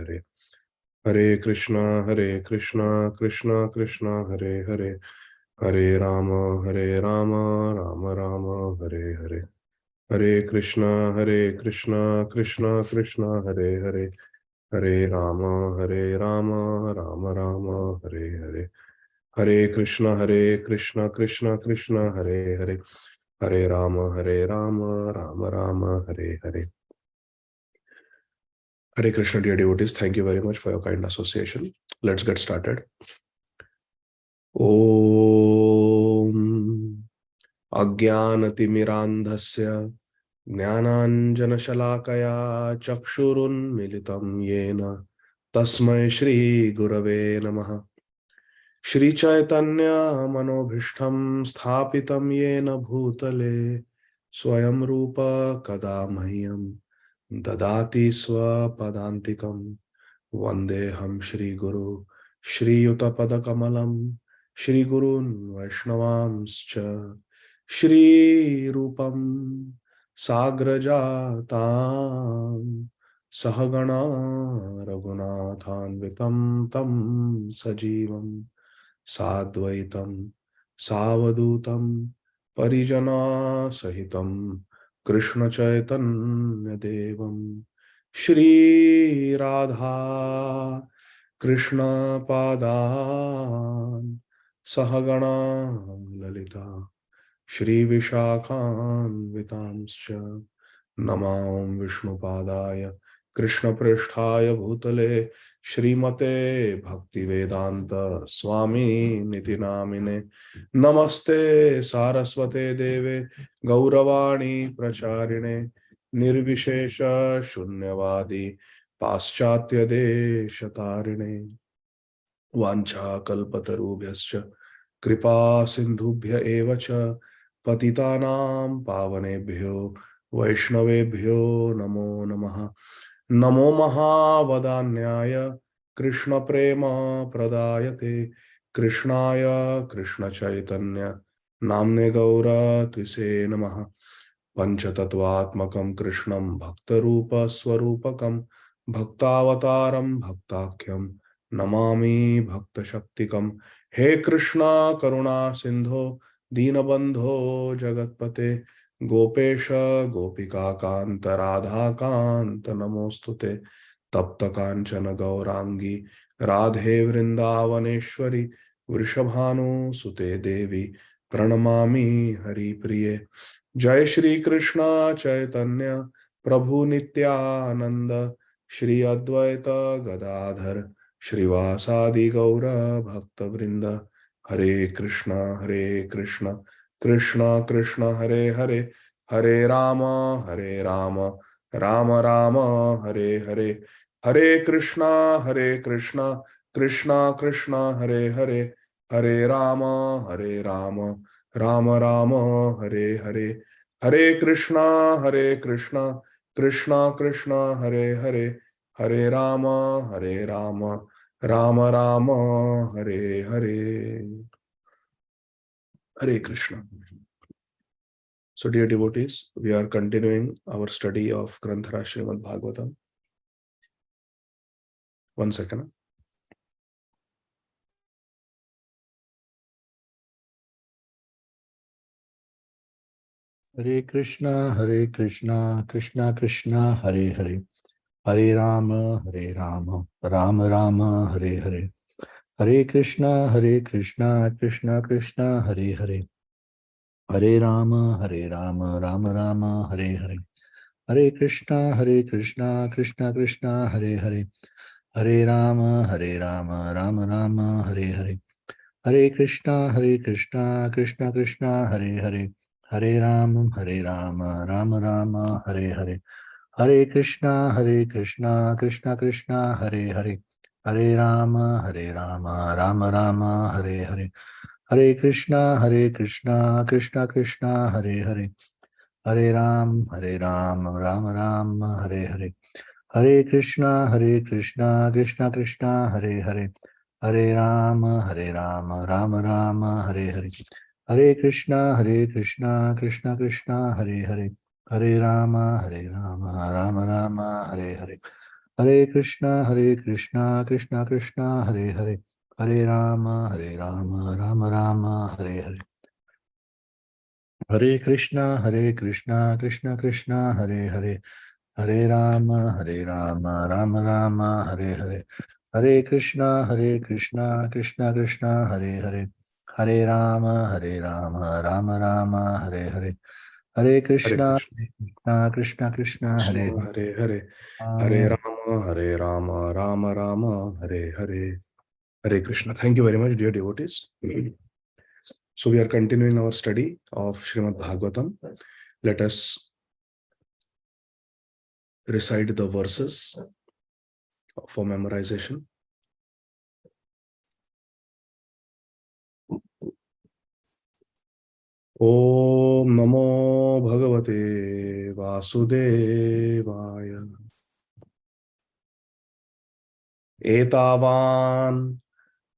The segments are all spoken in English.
Hare, Hare Krishna Krishna Krishna Hare Hare, Hare Ram Ram Ram Hare Hare, Hare Krishna Krishna Krishna Hare Hare, Hare Ram Ram Ram Hare Hare, Hare Krishna Krishna Krishna Hare Hare, Hare Ram Ram Ram Hare Hare. Hare Krishna, dear devotees, thank you very much for your kind association. Let's get started. Om Ajnanatimirandhasya Jnananjanashalakaya Chakshurunmilitam Yena Tasmai Shri Gurave Namaha. Shri Chaitanya Manobhishtam Sthapitam Yena Bhutale Swayam Rupa Kadamahyam Dadati Swapadantikam Vandeham Shri Guru Shri Yuta Kamalam Shri Gurun Vaishnavamscha Shri Rupam Sagrajatam Sahagana Raghunathanvitam Tam Sajivam Sadvaitam Savadutam Parijana Sahitam Krishna Chaitanya Devam Shri Radha Krishna Padan Sahagana Lalita Shri Vishakhan Vitamscha Namam Vishnu Padaya Krishna Pristhaya Bhutale Srimate Bhakti Vedanta Swami Niti Namine Namaste Saraswate Deve Gauravani Pracharine Nirvishesha Shunyavadi Paschatya Deshatarine Vancha Kalpatarubhyascha Kripa Sindhubhya Evacha Patitanam Pavanebhyo Vaishnavebhyo Namo Namaha. Namo Mahavadanyaya Krishna Prema Pradayate Krishnaya Krishna Chaitanya Namne Gaura Twise Namaha. Panchatattvatmakam Krishnam Bhaktarupa Swarupakam Bhaktavataram Bhaktakyam Namami Bhakta Shaktikam. He Krishna Karuna Sindho Deenabandho Jagatpate Gopesha Gopika Kanta Radha Kanta Namostute Tapta Kanchana Gaurangi Radhe Vrindavaneshwari Vrishabhanu Sute Devi Pranamami Hari Priye. Jai Shri Krishna Chaitanya Prabhu Nityananda Shri Advaita Gadadhar Shrivasadi Gaura Bhakta Vrinda. Hare Krishna Krishna Krishna Hare Hare, Hare Rama Rama Rama Hare Hare, Hare Krishna Krishna Krishna Hare Hare, Hare Rama Rama Rama Hare Hare, Hare Krishna Krishna Krishna Hare Hare, Hare Rama Rama Rama Hare Hare. Hare Krishna. So dear devotees, we are continuing our study of Granthara Srīmad Bhāgavatam. One second. Hare Krishna Krishna Krishna Hare Hare, Hare Rama Rama Rama Hare Hare, Hare Krishna Krishna Krishna Hare Hare, Hare Rama Rama Hare Hare, Hare Krishna Krishna Krishna Hare Hare, Hare Rama Rama Hare Hare, Hare Krishna Krishna Hare Hare, Hare Rama Rama Hare Hare, Hare Krishna Krishna Hare Hare, Hare Rama Rama Hare Hare, Hare Krishna Krishna Hare Hare, Hare Ram Rama Hare Hare, Hare Krishna Krishna Hare Hare, Hare Rama Rama Hare Hare, Hare Krishna Krishna Hare Hare, Hare Rama Rama Hare Hare, Hare Krishna, Krishna Krishna, Hare Hare, Hare Rama, Rama Rama, Hare Hare. Hare Krishna, Krishna Krishna, Hare Hare, Hare Rama, Rama Rama, Hare Hare. Hare Krishna, Krishna Krishna, Hare Hare, Hare Rama, Rama Rama, Hare Hare. Hare Hare Krishna, Krishna, Krishna Krishna, Krishna Hare Hare Hare, Hare Hare. Rama, Hare Rama, Rama Rama, Hare Hare. Hare Krishna. Thank you very much, dear devotees. So we are continuing our study of Srimad Bhagavatam. Let us recite the verses for memorization. Om Namo Bhagavate Vasudevaya. Etavan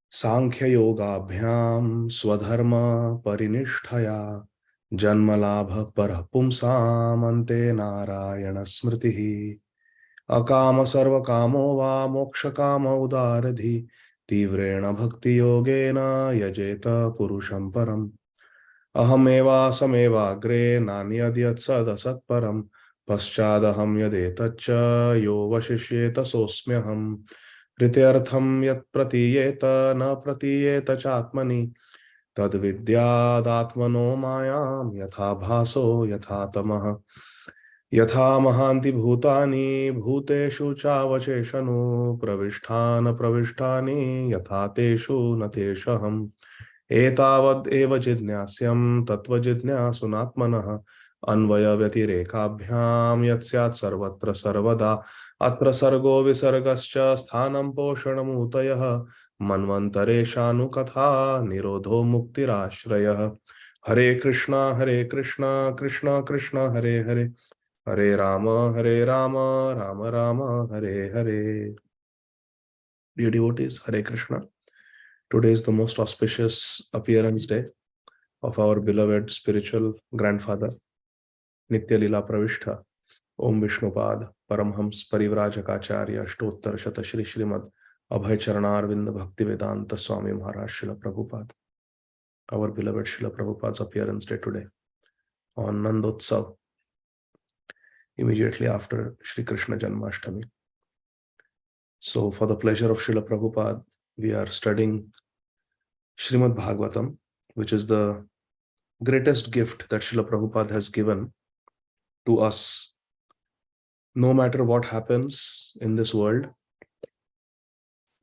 Sankhya Yogabhyam Swadharma Parinishthaya Janmalabha Parapumsam Ante Narayana Smritihi Akama Sarva Kamo Va Moksha Kama Udaradhi Tivrena Bhakti Yogena Yajeta Purusham Param Ahameva Sameva Agre Nanyadhyat Sadasatparam Paschadaham Yadetacha Yo Vashishyeta Sosmyaham Rityartham Yat Pratiyeta Na Pratiyeta Chatmani Tad Vidyadatmano Mayam Yatha Bhaso Yatha Tamaha Yatha Mahanti Bhutani Bhuteshu Chavacheshanu Pravishthana Pravishtani Yatha Teshu Nateshaham एतावद् एव जिज्ञास्यं तत्त्वजिज्ञासुनात्मनः अन्वयव्यतिरेकाभ्यां यत् सर्वत्र सर्वदा अत्र सर्गो विसर्गश्च स्थानं पोषणमूतयः मन्वन्तरेषानुकथा निरोधो मुक्तिराश्रयः हरे Krishna Krishna Krishna Hare Hare Hare Ram Ram Ram Hare Hare. Dear devotees, Hare Krishna. Today is the most auspicious appearance day of our beloved spiritual grandfather, Nitya Lila Pravishtha, Om Vishnupad, Paramhams Parivrajakaacharya, Ashtottar Shata Shri Srīmad, Abhay Charanarvind Bhakti Vedanta Swami Maharaj Srila Prabhupada. Our beloved Srila Prabhupada's appearance day today on Nandotsav, immediately after Shri Krishna Janmashtami. So, for the pleasure of Srila Prabhupada, we are studying Srimad Bhagavatam, which is the greatest gift that Srila Prabhupada has given to us. No matter what happens in this world,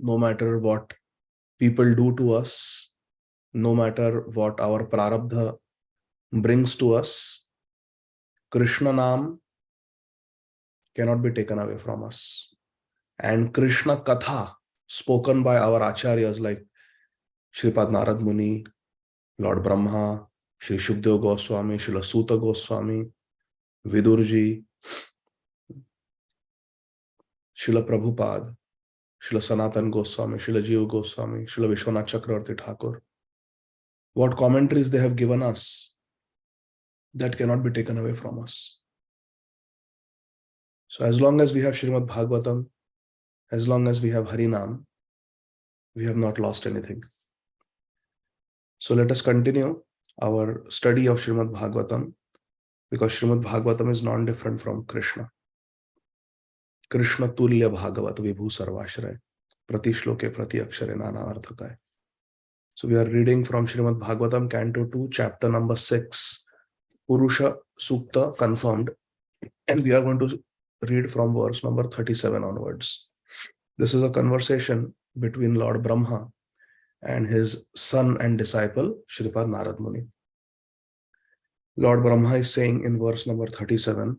no matter what people do to us, no matter what our prarabdha brings to us, Krishna Nam cannot be taken away from us. And Krishna Katha, spoken by our acharyas like Shripad Narad Muni, Lord Brahma, Shri Shukdev Goswami, Srila Suta Goswami, Vidurji, Srila Prabhupada, Srila Sanatan Goswami, Srila Jiva Goswami, Srila Vishwanath Chakravarti Thakur. What commentaries they have given us that cannot be taken away from us. So as long as we have Srimad Bhagavatam, as long as we have Harinam, we have not lost anything. So let us continue our study of Srimad Bhagavatam, because Srimad Bhagavatam is non-different from Krishna. Krishna Tulya Bhagavat Vibhu Sarvashray. Prati shloke prati akshare nana arthakay. So we are reading from Srimad Bhagavatam, Canto 2, chapter number 6, Purusha Sukta confirmed. And we are going to read from verse number 37 onwards. This is a conversation between Lord Brahma and his son and disciple, Shripad Narad Muni. Lord Brahma is saying in verse number 37,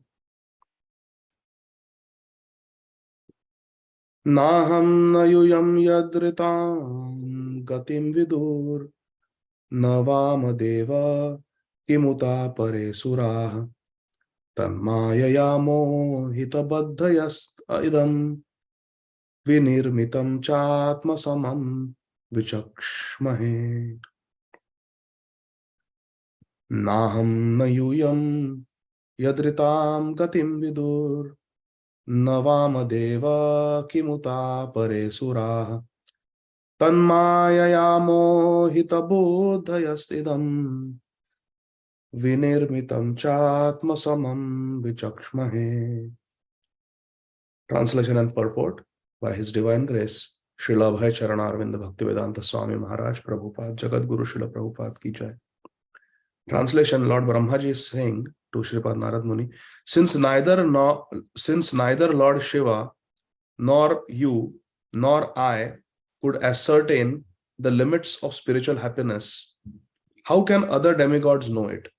Naham nayuyam yadritam gatim vidur navamadeva kimuta pare surah tanmayayamo hitabadhayast idam vinirmitam chatma samam vichakshmahe. Naham nayuyam yadritam gatim vidur navāmadeva kimuta pare suraha tanmāyaya mohita buddhayastidam vinirmitam chatma samam vichakshmahe. Translation and purport by His Divine Grace Srila Abhay Charanarvinda Bhaktivedanta Swami Maharaj Prabhupada Jagat Guru Srila Prabhupada ki jai. Translation: Lord Brahmaji is saying to Shripad Narad Muni, since neither Lord Shiva nor you nor I could ascertain the limits of spiritual happiness, how can other demigods know it?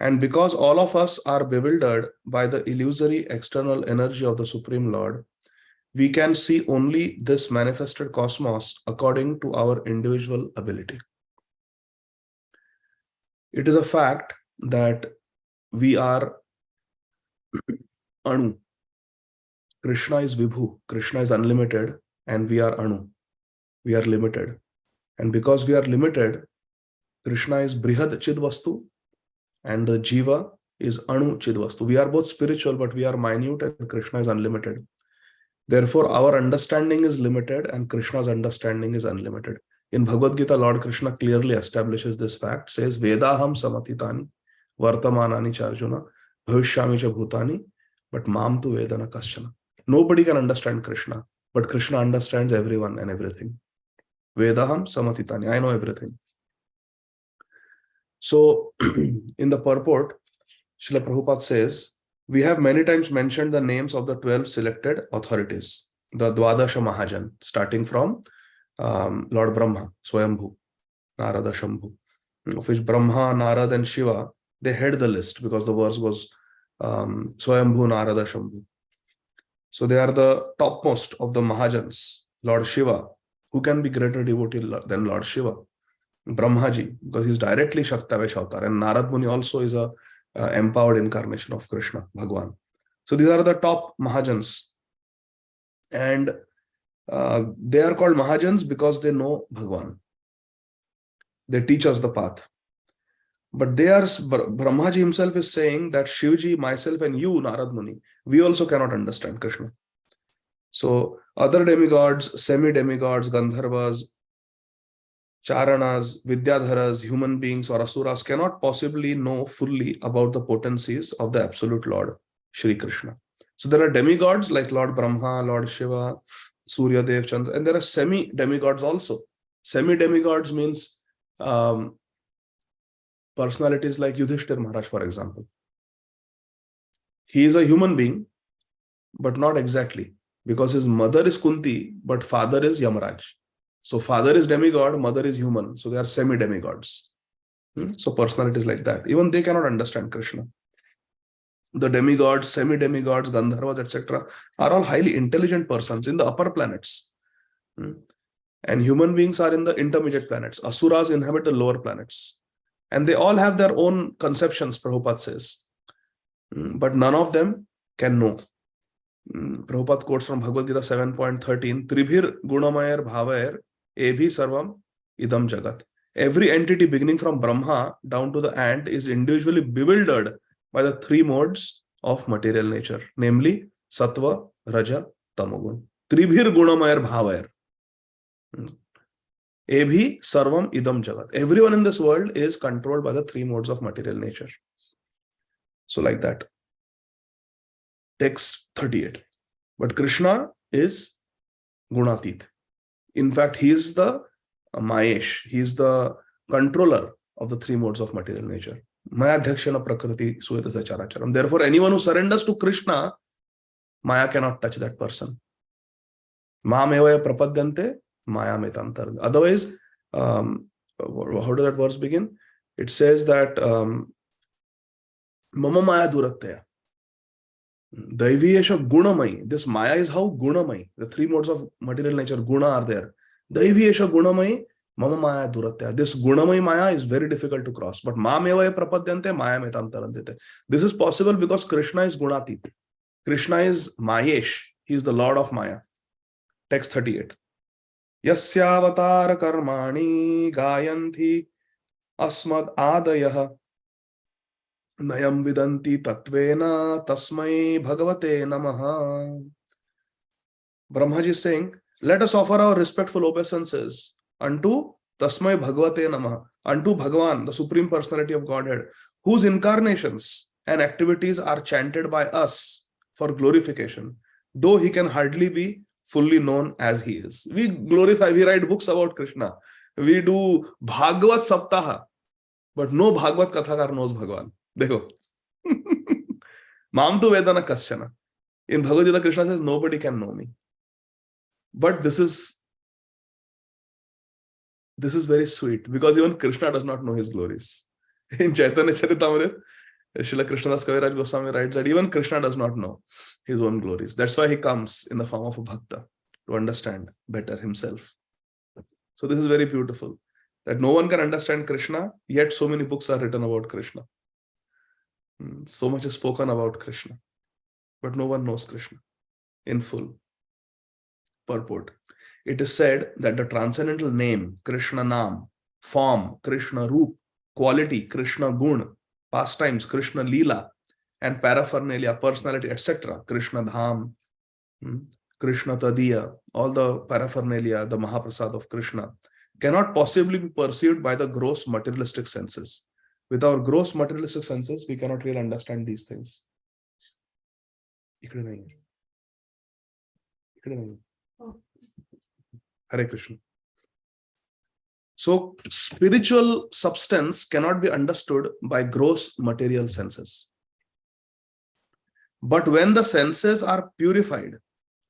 And because all of us are bewildered by the illusory external energy of the Supreme Lord, we can see only this manifested cosmos according to our individual ability. It is a fact that we are Anu. Krishna is Vibhu. Krishna is unlimited, and we are Anu. We are limited. And because we are limited, Krishna is Brihad Chidvastu, and the Jiva is Anu Chidvastu. We are both spiritual, but we are minute, and Krishna is unlimited. Therefore, our understanding is limited, and Krishna's understanding is unlimited. In Bhagavad Gita, Lord Krishna clearly establishes this fact, says, Vedaham samatitani, vartamanani charjuna, bhavishyami cha bhutani, but mam tu vedana kaschana. Nobody can understand Krishna, but Krishna understands everyone and everything. Vedaham samatitani, I know everything. So, in the purport, Srila Prabhupada says, we have many times mentioned the names of the 12 selected authorities, the Dwadasha Mahajan, starting from Lord Brahma, Swayambhu, Narada Shambhu, of which Brahma, Narada and Shiva, they head the list because the verse was Swayambhu, Narada, Shambhu. So they are the topmost of the Mahajans. Lord Shiva, who can be greater devotee than Lord Shiva? Brahmaji, because he is directly Shaktavesh avatar, and Narad Muni also is a empowered incarnation of Krishna, Bhagwan. So these are the top Mahajans. And they are called Mahajans because they know Bhagwan. They teach us the path. But Brahmaji himself is saying that Shivji, myself and you, Narad Muni, we also cannot understand Krishna. So other demigods, semi-demigods, Gandharvas, Charanas, Vidyadharas, human beings or Asuras cannot possibly know fully about the potencies of the Absolute Lord, Shri Krishna. So there are demigods like Lord Brahma, Lord Shiva, Surya Dev, Chandra, and there are semi-demigods also. Semi-demigods means personalities like Yudhishthir Maharaj, for example. He is a human being, but not exactly, because his mother is Kunti, but father is Yamaraj. So father is demigod, mother is human. So they are semi-demigods. So personalities like that. Even they cannot understand Krishna. The demigods, semi-demigods, Gandharvas, etc. are all highly intelligent persons in the upper planets. And human beings are in the intermediate planets. Asuras inhabit the lower planets. And they all have their own conceptions, Prabhupada says. But none of them can know. Prabhupada quotes from Bhagavad Gita 7.13, Tribhir Gunamayar Bhavair Ebhi Sarvam Idam Jagat. Every entity beginning from Brahma down to the ant is individually bewildered by the three modes of material nature, namely Sattva, Raja, Tamogun. Tribhir Gunamayar Bhavair Ebhi Sarvam Idam Jagat. Everyone in this world is controlled by the three modes of material nature. So like that. Text 38. But Krishna is Gunatit. In fact, he is the Mahesh. He is the controller of the three modes of material nature. Maya Dhakshana Prakriti Suyatasa Characharam. Therefore, anyone who surrenders to Krishna, Maya cannot touch that person. Mamevaya prapadyante, Maya metantar. Otherwise, how does that verse begin? It says that Mama Maya Duratya. Daiviyesha Gunamai. This Maya is how Gunamai. The three modes of material nature, Guna, are there. Daiviyesha Gunamai, Mama Maya Duratya. This Gunamai Maya is very difficult to cross. But Mamevaya Prapadyante, Maya Metam Tarantite. This is possible because Krishna is Gunatit. Krishna is Mahesh. He is the Lord of Maya. Text 38. Yasyavatar karmani gayanthi asmad adayah Nayam vidanti tatvena tasmai bhagavate namaha. Brahmaji is saying, let us offer our respectful obeisances unto tasmai bhagavate namaha, unto Bhagavan, the Supreme Personality of Godhead, whose incarnations and activities are chanted by us for glorification, though he can hardly be fully known as he is. We glorify, we write books about Krishna, we do Bhagavat Saptaha, but no Bhagavat Kathakar knows Bhagavan. Dekho. Mam tu Vedana Kaschana. In Bhagavad Gita, Krishna says, nobody can know me. But this is very sweet, because even Krishna does not know his glories. In Chaitanya Charitamrita, Srila Krishnadas Kaviraj Goswami writes that even Krishna does not know his own glories. That's why he comes in the form of a bhakta, to understand better himself. So this is very beautiful, that no one can understand Krishna, yet so many books are written about Krishna. So much is spoken about Krishna, but no one knows Krishna in full. Purport. It is said that the transcendental name, Krishna Nam, form, Krishna Roop, quality, Krishna Gun, pastimes, Krishna Leela, and paraphernalia, personality, etc., Krishna Dham, Krishna Tadiya, all the paraphernalia, the Mahaprasad of Krishna, cannot possibly be perceived by the gross materialistic senses. With our gross materialistic senses, we cannot really understand these things. Hare Krishna. So, spiritual substance cannot be understood by gross material senses. But when the senses are purified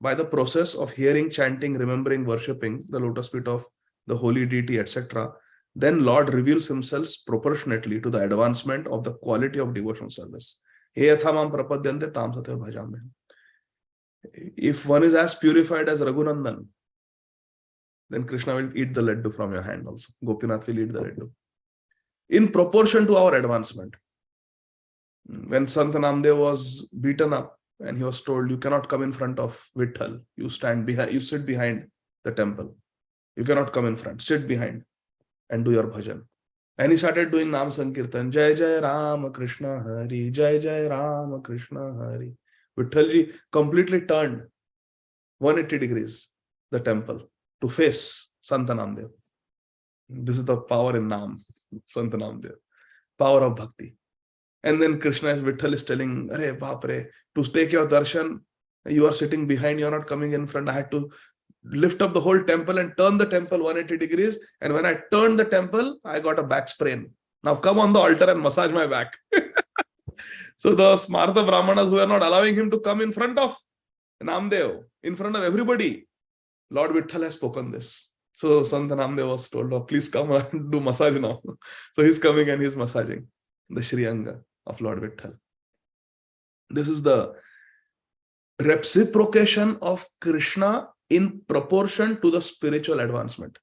by the process of hearing, chanting, remembering, worshipping the lotus feet of the holy deity, etc., then Lord reveals himself proportionately to the advancement of the quality of devotional service. If one is as purified as Raghunandan, then Krishna will eat the laddu from your hand also. Gopinath will eat the laddu. In proportion to our advancement. When Sant Namdev was beaten up and he was told, you cannot come in front of Vitthal. You stand behind, you sit behind the temple. You cannot come in front, sit behind and do your bhajan. And he started doing Nam Sankirtan. Jai Jai Ram Krishna Hari, Jai Jai Ram Krishna Hari. Vithalji completely turned 180 degrees the temple to face Sant Namdev. This is the power in Nam, Sant Namdev. Power of bhakti. And then Krishna, Vitthal is telling, Arey Bapre, to take your darshan, you are sitting behind, you are not coming in front. I had to lift up the whole temple and turn the temple 180 degrees. And when I turned the temple, I got a back sprain. Now come on the altar and massage my back. So the Smartha Brahmanas who are not allowing him to come in front of Namdev, in front of everybody, Lord Vitthal has spoken this. So Sant Namdev was told, oh, please come and do massage now. So he's coming and he's massaging the Shri Anga of Lord Vitthal. This is the reciprocation of Krishna in proportion to the spiritual advancement.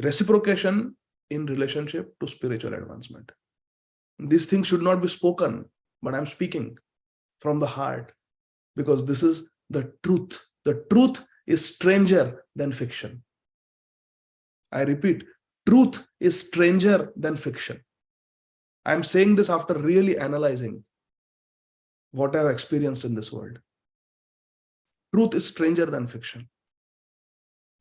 Reciprocation in relationship to spiritual advancement. These things should not be spoken, but I'm speaking from the heart, because this is the truth. The truth is stranger than fiction. I repeat, truth is stranger than fiction. I'm saying this after really analyzing what I've experienced in this world. Truth is stranger than fiction.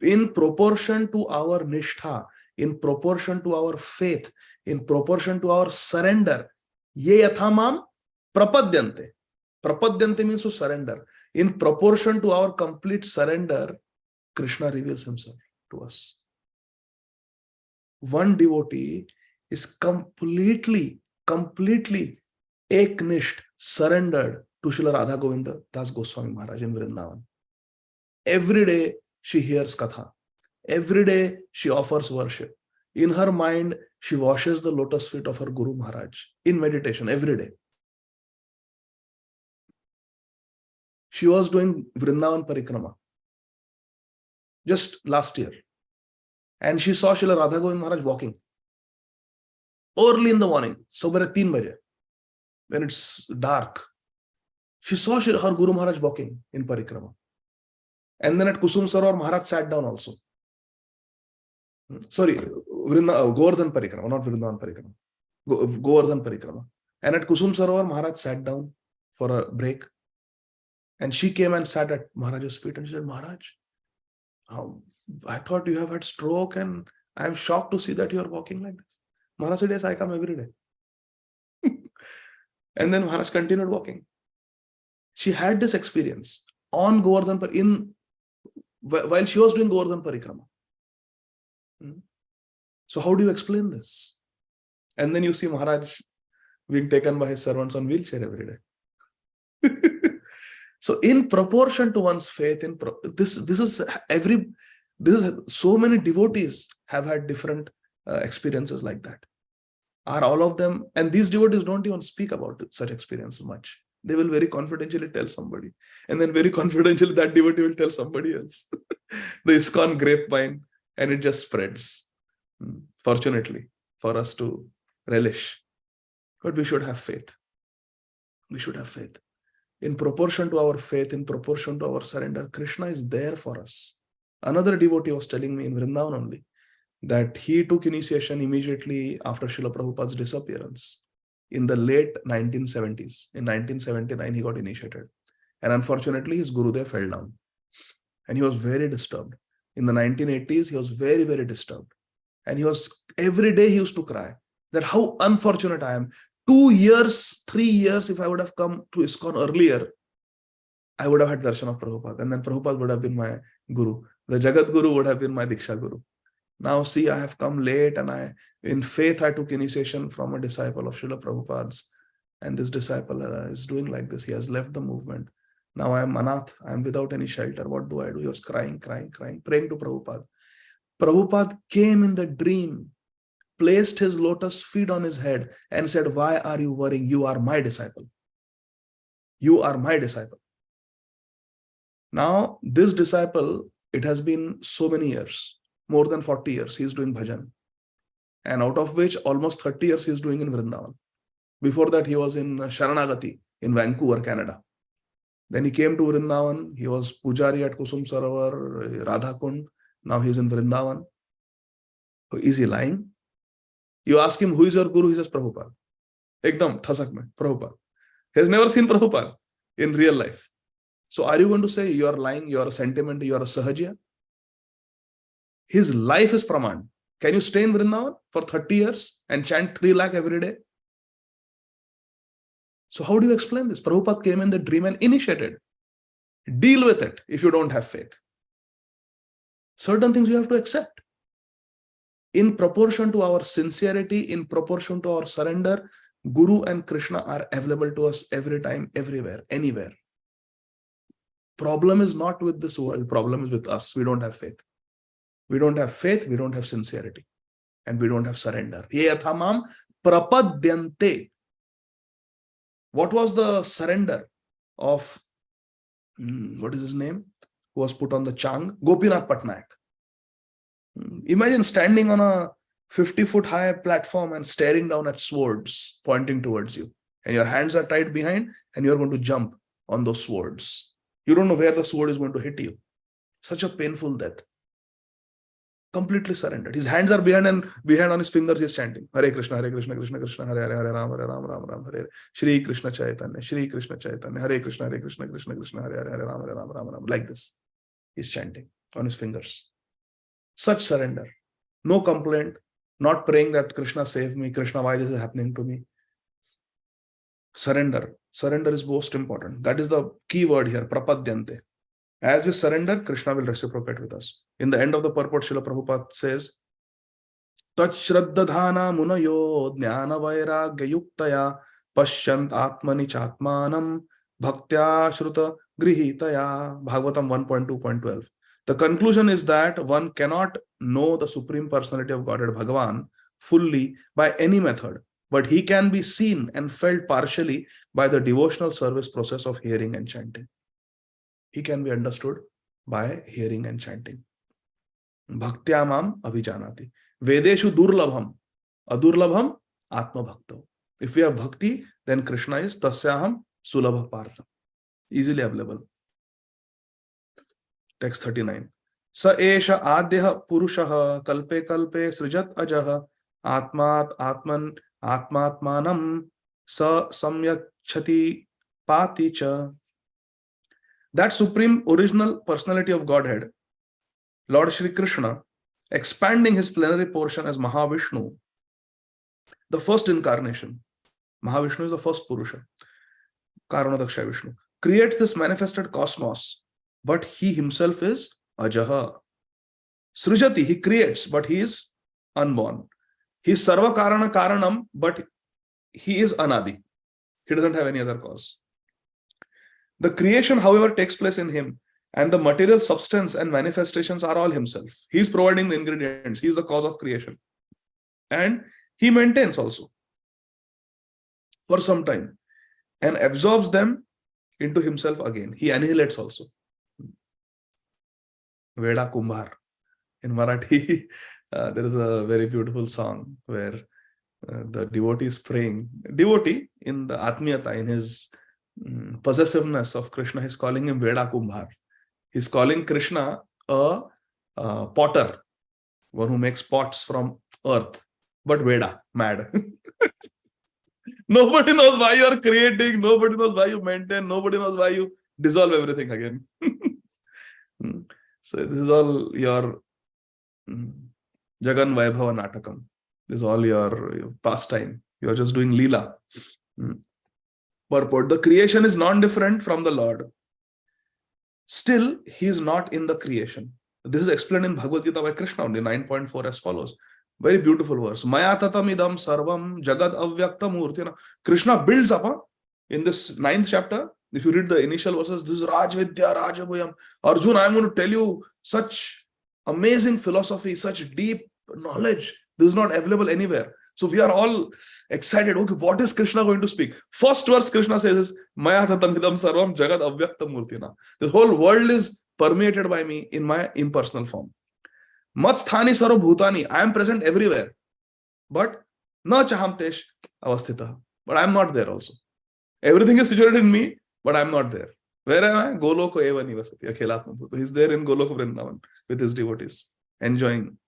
In proportion to our nishtha, in proportion to our faith, in proportion to our surrender, ye yathamam prapadyante. Prapadyante means to surrender. In proportion to our complete surrender, Krishna reveals himself to us. One devotee is completely eknisht, surrendered to Srila Radha Govinda Das Goswami Maharaj in Vrindavan. Every day she hears Katha. Every day she offers worship. In her mind, she washes the lotus feet of her Guru Maharaj in meditation every day. She was doing Vrindavan Parikrama just last year. And she saw Srila Radha Govinda Maharaj walking early in the morning, sobere 3 baje, when it's dark. She saw her Guru Maharaj walking in Parikrama. And then at Kusum Sarovar, Maharaj sat down also. Sorry, Govardhan Parikrama, not Vrindavan Parikrama. Govardhan Parikrama. And at Kusum Sarovar, Maharaj sat down for a break. And she came and sat at Maharaj's feet and she said, Maharaj, I thought you have had stroke and I am shocked to see that you are walking like this. Maharaj said, yes, I come every day. And then Maharaj continued walking. She had this experience on Govardhan while she was doing Govardhan Parikrama. So how do you explain this? And then you see Maharaj being taken by his servants on wheelchair every day. So in proportion to one's faith, this is so many devotees have had different experiences like that. Are all of them, and these devotees don't even speak about such experiences much. They will very confidentially tell somebody, and then very confidentially that devotee will tell somebody else. The ISKCON grapevine, and it just spreads. Fortunately, for us to relish. But we should have faith. We should have faith. In proportion to our faith, in proportion to our surrender, Krishna is there for us. Another devotee was telling me in Vrindavan only that he took initiation immediately after Srila Prabhupada's disappearance in the late 1970s. In 1979, he got initiated. And unfortunately, his Gurudev fell down. And he was very disturbed. In the 1980s, he was very, very disturbed. And every day he used to cry that how unfortunate I am. 2 years, 3 years, if I would have come to ISKCON earlier, I would have had darshan of Prabhupada. And then Prabhupada would have been my Guru. The Jagat Guru would have been my Diksha Guru. Now see, I have come late and in faith, I took initiation from a disciple of Srila Prabhupada's. And this disciple is doing like this. He has left the movement. Now I am anath. I am without any shelter. What do I do? He was crying, praying to Prabhupada. Prabhupada came in the dream, placed his lotus feet on his head and said, why are you worrying? You are my disciple. You are my disciple. Now, this disciple, it has been so many years, more than 40 years, he is doing bhajan. And out of which almost 30 years he is doing in Vrindavan. Before that, he was in Sharanagati in Vancouver, Canada. Then he came to Vrindavan. He was Pujari at Kusum Sarovar, Radha Kund. Now he is in Vrindavan. So is he lying? You ask him, who is your Guru? He says, Prabhupada. Ekdam, thasak mein, Prabhupada. He has never seen Prabhupada in real life. So are you going to say you are lying, you are a sentiment, you are a sahajya? His life is praman. Can you stay in Vrindavan for 30 years and chant 3 lakh every day? So how do you explain this? Prabhupada came in the dream and initiated. Deal with it if you don't have faith. Certain things you have to accept. In proportion to our sincerity, in proportion to our surrender, Guru and Krishna are available to us every time, everywhere, anywhere. Problem is not with this world. Problem is with us. We don't have faith. We don't have faith. We don't have sincerity. And we don't have surrender. Ye athamam prapadyante. What was the surrender of, what is his name? Who was put on the Chang? Gopinath Patnaik. Imagine standing on a 50-foot high platform and staring down at swords pointing towards you. And your hands are tied behind and you're going to jump on those swords. You don't know where the sword is going to hit you. Such a painful death. Completely surrendered. His hands are behind and behind on his fingers he is chanting. Hare Krishna, Krishna, Krishna, Hare Hare, Hare Ram, Ram, Ram, Hare Hare. Shri Krishna Chaitanya, Shri Krishna Chaitanya, Hare Krishna, Krishna, Krishna, Hare Hare, Hare Ram, Ram, Ram. Like this. He's chanting on his fingers. Such surrender. No complaint. Not praying that Krishna save me. Krishna, why this is happening to me? Surrender. Surrender is most important. That is the key word here. Prapadyante. As we surrender, Krishna will reciprocate with us. In the end of the purport, Srila Prabhupada says, Tat shraddadhana munayo jnana vairagya yuktaya pashyant atmani chatmanam bhaktya shruta grihitaya. Bhagavatam 1.2.12. The conclusion is that one cannot know the Supreme Personality of Godhead, Bhagavan, fully by any method, but he can be seen and felt partially by the devotional service process of hearing and chanting. He can be understood by hearing and chanting. Bhaktyamam abhijanati. Vedeshu durlabham. Adurlabham atma bhakto. If we have bhakti, then Krishna is tasyaham sulabha partha. Easily available. Text 39. Sa esha adyaha purushaha kalpe kalpe srijat ajaha atmat atman Atmatmanam sa samyakchati pati cha. That supreme original personality of Godhead, Lord Shri Krishna, expanding his plenary portion as Mahavishnu, the first incarnation. Mahavishnu is the first Purusha, Karanadaksha Vishnu, creates this manifested cosmos, but he himself is Ajaha. Srijati, he creates, but he is unborn. He is Sarva Karana Karanam, but he is Anadi. He doesn't have any other cause. The creation, however, takes place in him, and the material substance and manifestations are all himself. He is providing the ingredients. He is the cause of creation. And he maintains also for some time and absorbs them into himself again. He annihilates also. Veda Kumbhar. In Marathi, there is a very beautiful song where the devotee is praying. Devotee in the Atmiyata, in his possessiveness of Krishna, he's calling him Veda Kumbhar. He's calling Krishna a potter, one who makes pots from earth, but Veda, mad. Nobody knows why you are creating, nobody knows why you maintain, nobody knows why you dissolve everything again. So this is all your Jagan Vaibhava Natakam. This is all your pastime. You are just doing Leela. Purport. The creation is non-different from the Lord. Still, he is not in the creation. This is explained in Bhagavad Gita by Krishna only, 9.4 as follows. Very beautiful verse. Maya tatam idam sarvam jagad avyakta murtina. Krishna builds up in this 9th chapter. If you read the initial verses, this is Rajvidya Rajabhuyam. Arjun, I am going to tell you such amazing philosophy, such deep knowledge. This is not available anywhere. So we are all excited. Okay, what is Krishna going to speak? First verse Krishna says is Maya tatam idam sarvam jagad avyakta murtina. This whole world is permeated by me in my impersonal form. Mat sthani sarva bhutani. I am present everywhere. But na chahamtesh avasthita. But I am not there also. Everything is situated in me, but I am not there. Where am I? Goloko eva nivasati. Akhelatma bhuta. He is there in Golok Vrindavan with his devotees, enjoying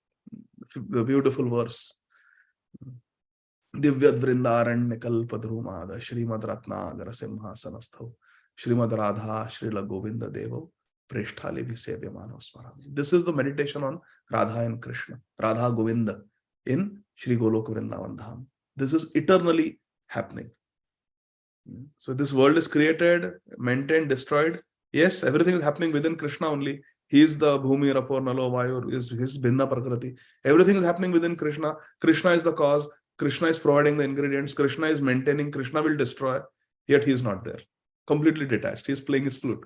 the beautiful verse. Divyad Vrindaranya Kalpadhrumada Srīmad Ratnagara Simhasanastho Srimad Radha Srila Govinda Devo Preshthali Visevyamano Smarami. This is the meditation on Radha and Krishna, Radha Govinda in Shri Golok Vrindavan Dham. This is eternally happening. So this world is created, maintained, destroyed. Yes, everything is happening within Krishna only. He is the Bhumi, Rapor, Nalo, Vayu, is his Bhinna Prakriti. Everything is happening within Krishna. Krishna is the cause. Krishna is providing the ingredients. Krishna is maintaining. Krishna will destroy. Yet he is not there. Completely detached. He is playing his flute.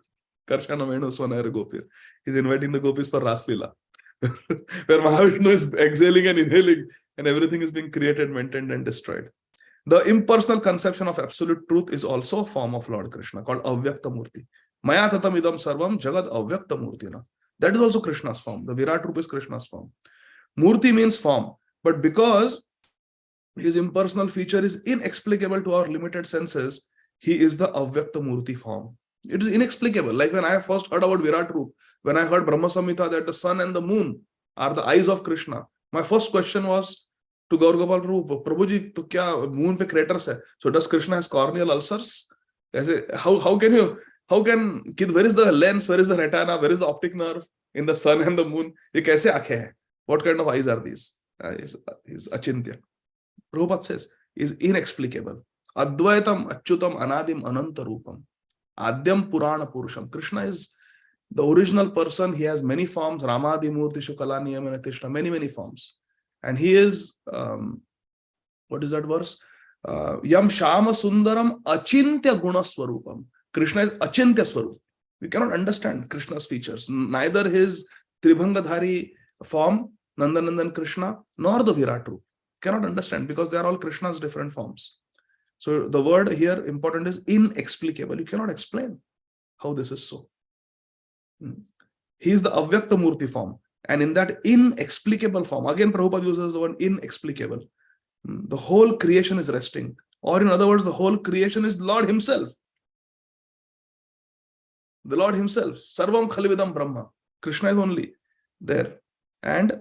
Karshana Menu Swanayara Gopir. He is inviting the gopis for Raslila. Where Mahavishnu is exhaling and inhaling and everything is being created, maintained and destroyed. The impersonal conception of absolute truth is also a form of Lord Krishna called Avyakta Murti. Maya tatam idam sarvam jagad avyakta murtina. That is also Krishna's form. The Virat Rupa is Krishna's form. Murti means form. But because his impersonal feature is inexplicable to our limited senses, he is the Avyakta Murti form. It is inexplicable. Like when I first heard about Virat Rupa, when I heard Brahma Samhita that the sun and the moon are the eyes of Krishna, my first question was to Gaur Gopal Prabhu, Prabhuji, to kya moon pe craters hai? So does Krishna has corneal ulcers? How can where is the lens, where is the retina, where is the optic nerve in the sun and the moon? Ye kaise aankhein hai? What kind of eyes are these? Is achintya. Prabhupada says is inexplicable. Advaitam achyutam anadim ananta rupam. Adyam purana purusham. Krishna is the original person. He has many forms. Ramadi murti shukala niyamana tishna. Many forms. And he is, what is that verse? Yam shama sundaram achintya guna swarupam. Krishna is achintya swarup. We cannot understand Krishna's features. Neither his Tribhangadhari form, Nandanandan Krishna, nor the Virat Rupa. Cannot understand because they are all Krishna's different forms. So the word here important is inexplicable. You cannot explain how this is so. He is the Avyakta Murti form. And in that inexplicable form, again Prabhupada uses the word inexplicable. The whole creation is resting. Or in other words, the whole creation is Lord himself. The Lord himself. Sarvam Khalvidam Brahma. Krishna is only there. And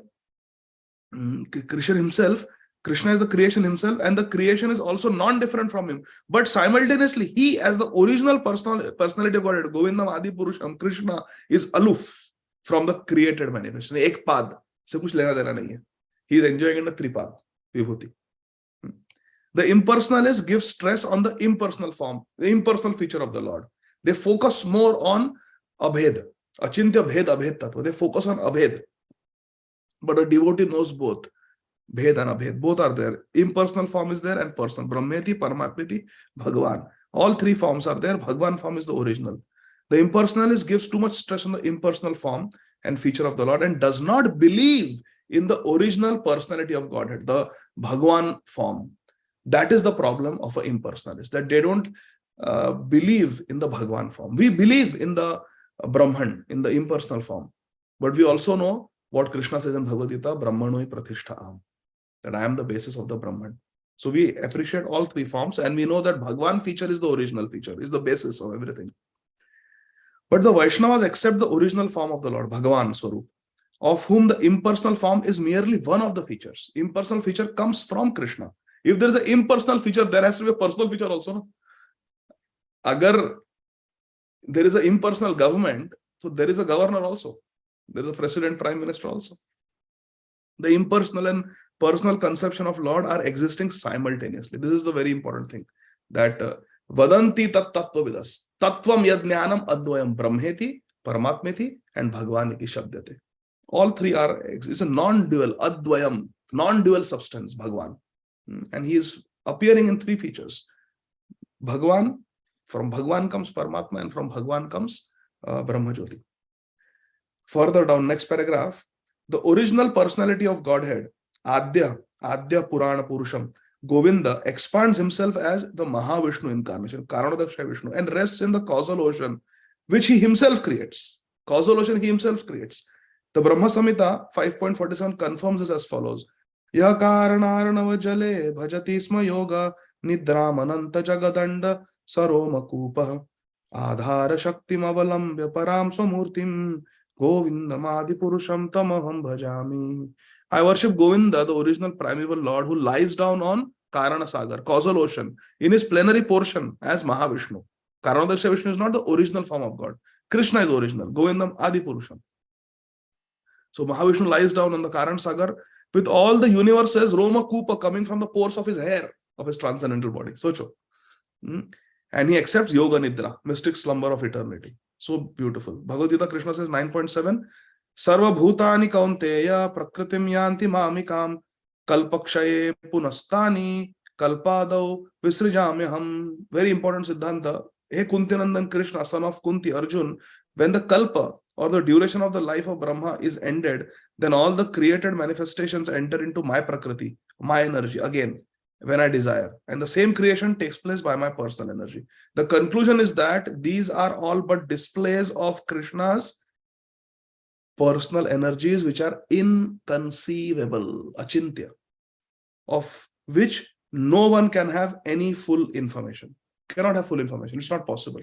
Krishna himself Krishna is the creation himself, and the creation is also non-different from him. But simultaneously, he, as the original personality of Godhead, Govindam Adi Purusham, Krishna, is aloof from the created manifestation. Ek pad, se kuch lena dena nahi hai. He is enjoying in the tripad, vibhuti. The impersonalists give stress on the impersonal form, the impersonal feature of the Lord. They focus more on abhed, achintya bhed, abhed tattva. They focus on abhed. But a devotee knows both. Bhed and abhed, both are there. Impersonal form is there and personal. Brahmeti, Paramatmeti, Bhagavan. All three forms are there. Bhagavan form is the original. The impersonalist gives too much stress on the impersonal form and feature of the Lord and does not believe in the original personality of Godhead, the Bhagavan form. That is the problem of an impersonalist, that they don't believe in the Bhagavan form. We believe in the Brahman, in the impersonal form. But we also know what Krishna says in Bhagavad Gita, Brahmanoi Pratishtha, that I am the basis of the Brahman. So we appreciate all three forms, and we know that Bhagavan feature is the original feature, is the basis of everything. But the Vaishnavas accept the original form of the Lord, Bhagavan Swarup, of whom the impersonal form is merely one of the features. Impersonal feature comes from Krishna. If there is an impersonal feature, there has to be a personal feature also. No? Agar there is an impersonal government, so there is a governor also. There is a president, prime minister also. The impersonal and personal conception of Lord are existing simultaneously. This is the very important thing. That Vadanti tat tattvavidas. Tattvam yad jnanam advayam brahmeti, paramatmeti, and bhagwaniti shabdate. All three are, it's a non-dual, advayam, non-dual substance, Bhagwan. And he is appearing in three features. Bhagwan, from Bhagwan comes Paramatma, and from Bhagwan comes Brahmajyoti. Further down, next paragraph, the original personality of Godhead, Adya Purana Purusham, Govinda, expands himself as the Mahavishnu incarnation, Karanadaksha Vishnu, and rests in the causal ocean, which he himself creates. Causal ocean he himself creates. The Brahma Samhita 5.47 confirms this as follows. Ya karanarnava jale bhajati sma yoga nidramananta jagadanda saroma kupa adhara shaktim avalambya param swamurtim Govindam Adi Purusham tamaham bhajami. I worship Govinda, the original primeval Lord, who lies down on Karana Sagar, causal ocean, in his plenary portion as Mahavishnu. Karanadaksha Vishnu is not the original form of God. Krishna is original. Govindam Adi Purusham. So Mahavishnu lies down on the Karana Sagar with all the universes, Roma Kupa, coming from the pores of his hair, of his transcendental body. Socho. And he accepts Yoga Nidra, mystic slumber of eternity. So beautiful. Bhagavad Gita, Krishna says 9.7, Sarva Bhutani Kaunteya Prakritim Yanti Mamikam Kalpakshaye Punastani Kalpadau Visrijamyaham. Very important Siddhanta. Hey Kuntinandan Krishna, son of Kunti, Arjun, when the Kalpa or the duration of the life of Brahma is ended, then all the created manifestations enter into my Prakriti, my energy, again, when I desire. And the same creation takes place by my personal energy. The conclusion is that these are all but displays of Krishna's personal energies, which are inconceivable, achintya, of which no one can have any full information. Cannot have full information. It's not possible.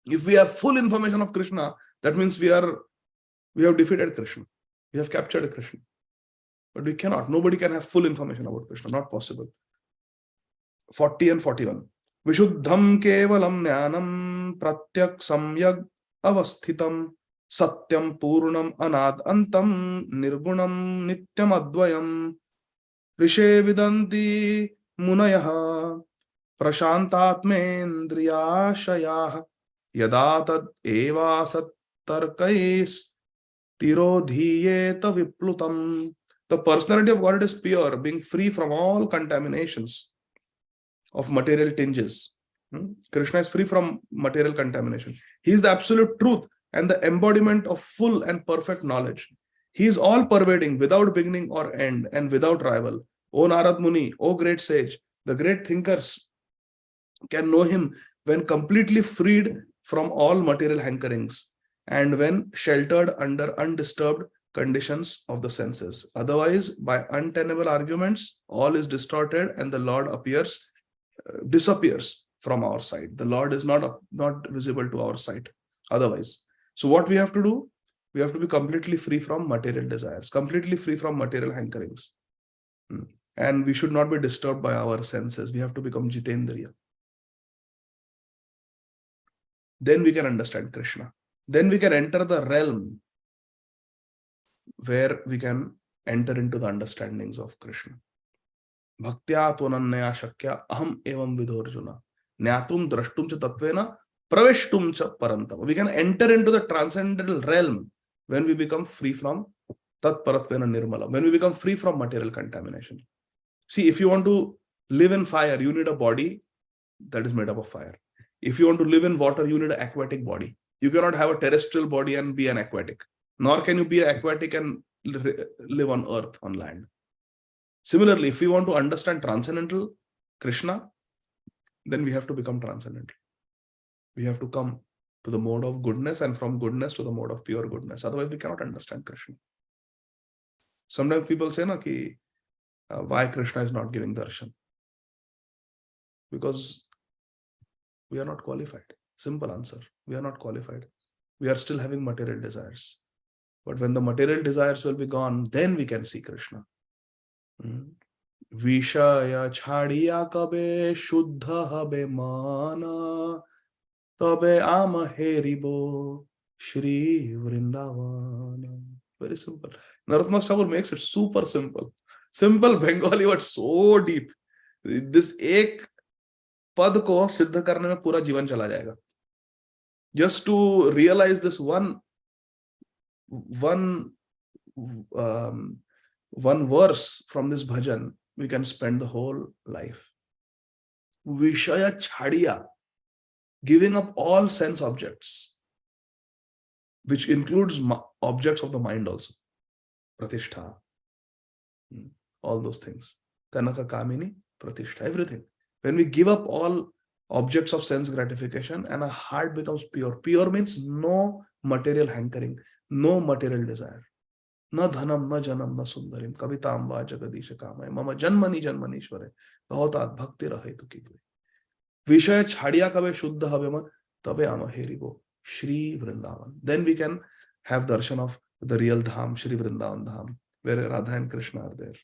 If we have full information of Krishna, that means we have defeated Krishna. We have captured Krishna. But we cannot. Nobody can have full information about Krishna. Not possible. 40 and 41. Vishuddham kevalam jnanam pratyak samyag avasthitam satyam purnam anad antam nirgunam nityam advayam rishe vidanti munayaha prashantatmendriyashayah yada tad eva sattarkais tirodhiyeta viplutam. The personality of Godhead is pure, being free from all contaminations of material tinges. Krishna is free from material contamination. He is the absolute truth and the embodiment of full and perfect knowledge. He is all pervading, without beginning or end, and without rival. O Narad Muni, O great sage, the great thinkers can know him when completely freed from all material hankerings and when sheltered under undisturbed conditions of the senses. Otherwise, by untenable arguments, all is distorted and the Lord disappears from our sight. The Lord is not visible to our sight otherwise. So what we have to do? We have to be completely free from material desires, completely free from material hankerings. And we should not be disturbed by our senses. We have to become Jitendriya. Then we can understand Krishna. Then we can enter the realm where we can enter into the understandings of Krishna. Bhaktya tvanannaya shakya aham evam vidorjuna nyatum drashtum cha tatvena praveshtum cha parantama. We can enter into the transcendental realm when we become free from tat paratvena nirmala, when we become free from material contamination. See, if you want to live in fire, you need a body that is made up of fire. If you want to live in water, you need an aquatic body. You cannot have a terrestrial body and be an aquatic. Nor can you be an aquatic and live on earth, on land. Similarly, if we want to understand transcendental Krishna, then we have to become transcendental. We have to come to the mode of goodness, and from goodness to the mode of pure goodness. Otherwise, we cannot understand Krishna. Sometimes people say, na, ki, why Krishna is not giving darshan? Because we are not qualified. Simple answer. We are not qualified. We are still having material desires. But when the material desires will be gone, then we can see Krishna. Vishaya chhadiya kabe shuddha habe mana tabe amaheribo Shri Vrindavana. Very simple. Narottam Thakur makes it super simple. Simple Bengali, but so deep. This ek pad ko siddha karne mein pura जीवन चला जाएगा. Just to realize this one verse from this bhajan, we can spend the whole life. Vishaya chhadiya, giving up all sense objects, which includes objects of the mind also. Pratishtha, all those things. Kanaka Kamini, Pratishtha, everything. When we give up all objects of sense gratification and our heart becomes pure. Pure means no material hankering, no material desire. Na dhanam, na janam, na sundarim, kavitam va jagadisha kamay, mama janmani janmanishware, bhavatat bhakti rahaitu kitve. Vishaya chhadiya kabe shuddha habema, tabe ama heribo, Shri Vrindavan. Then we can have darshan of the real dham, Shri Vrindavan dham, where Radha and Krishna are there.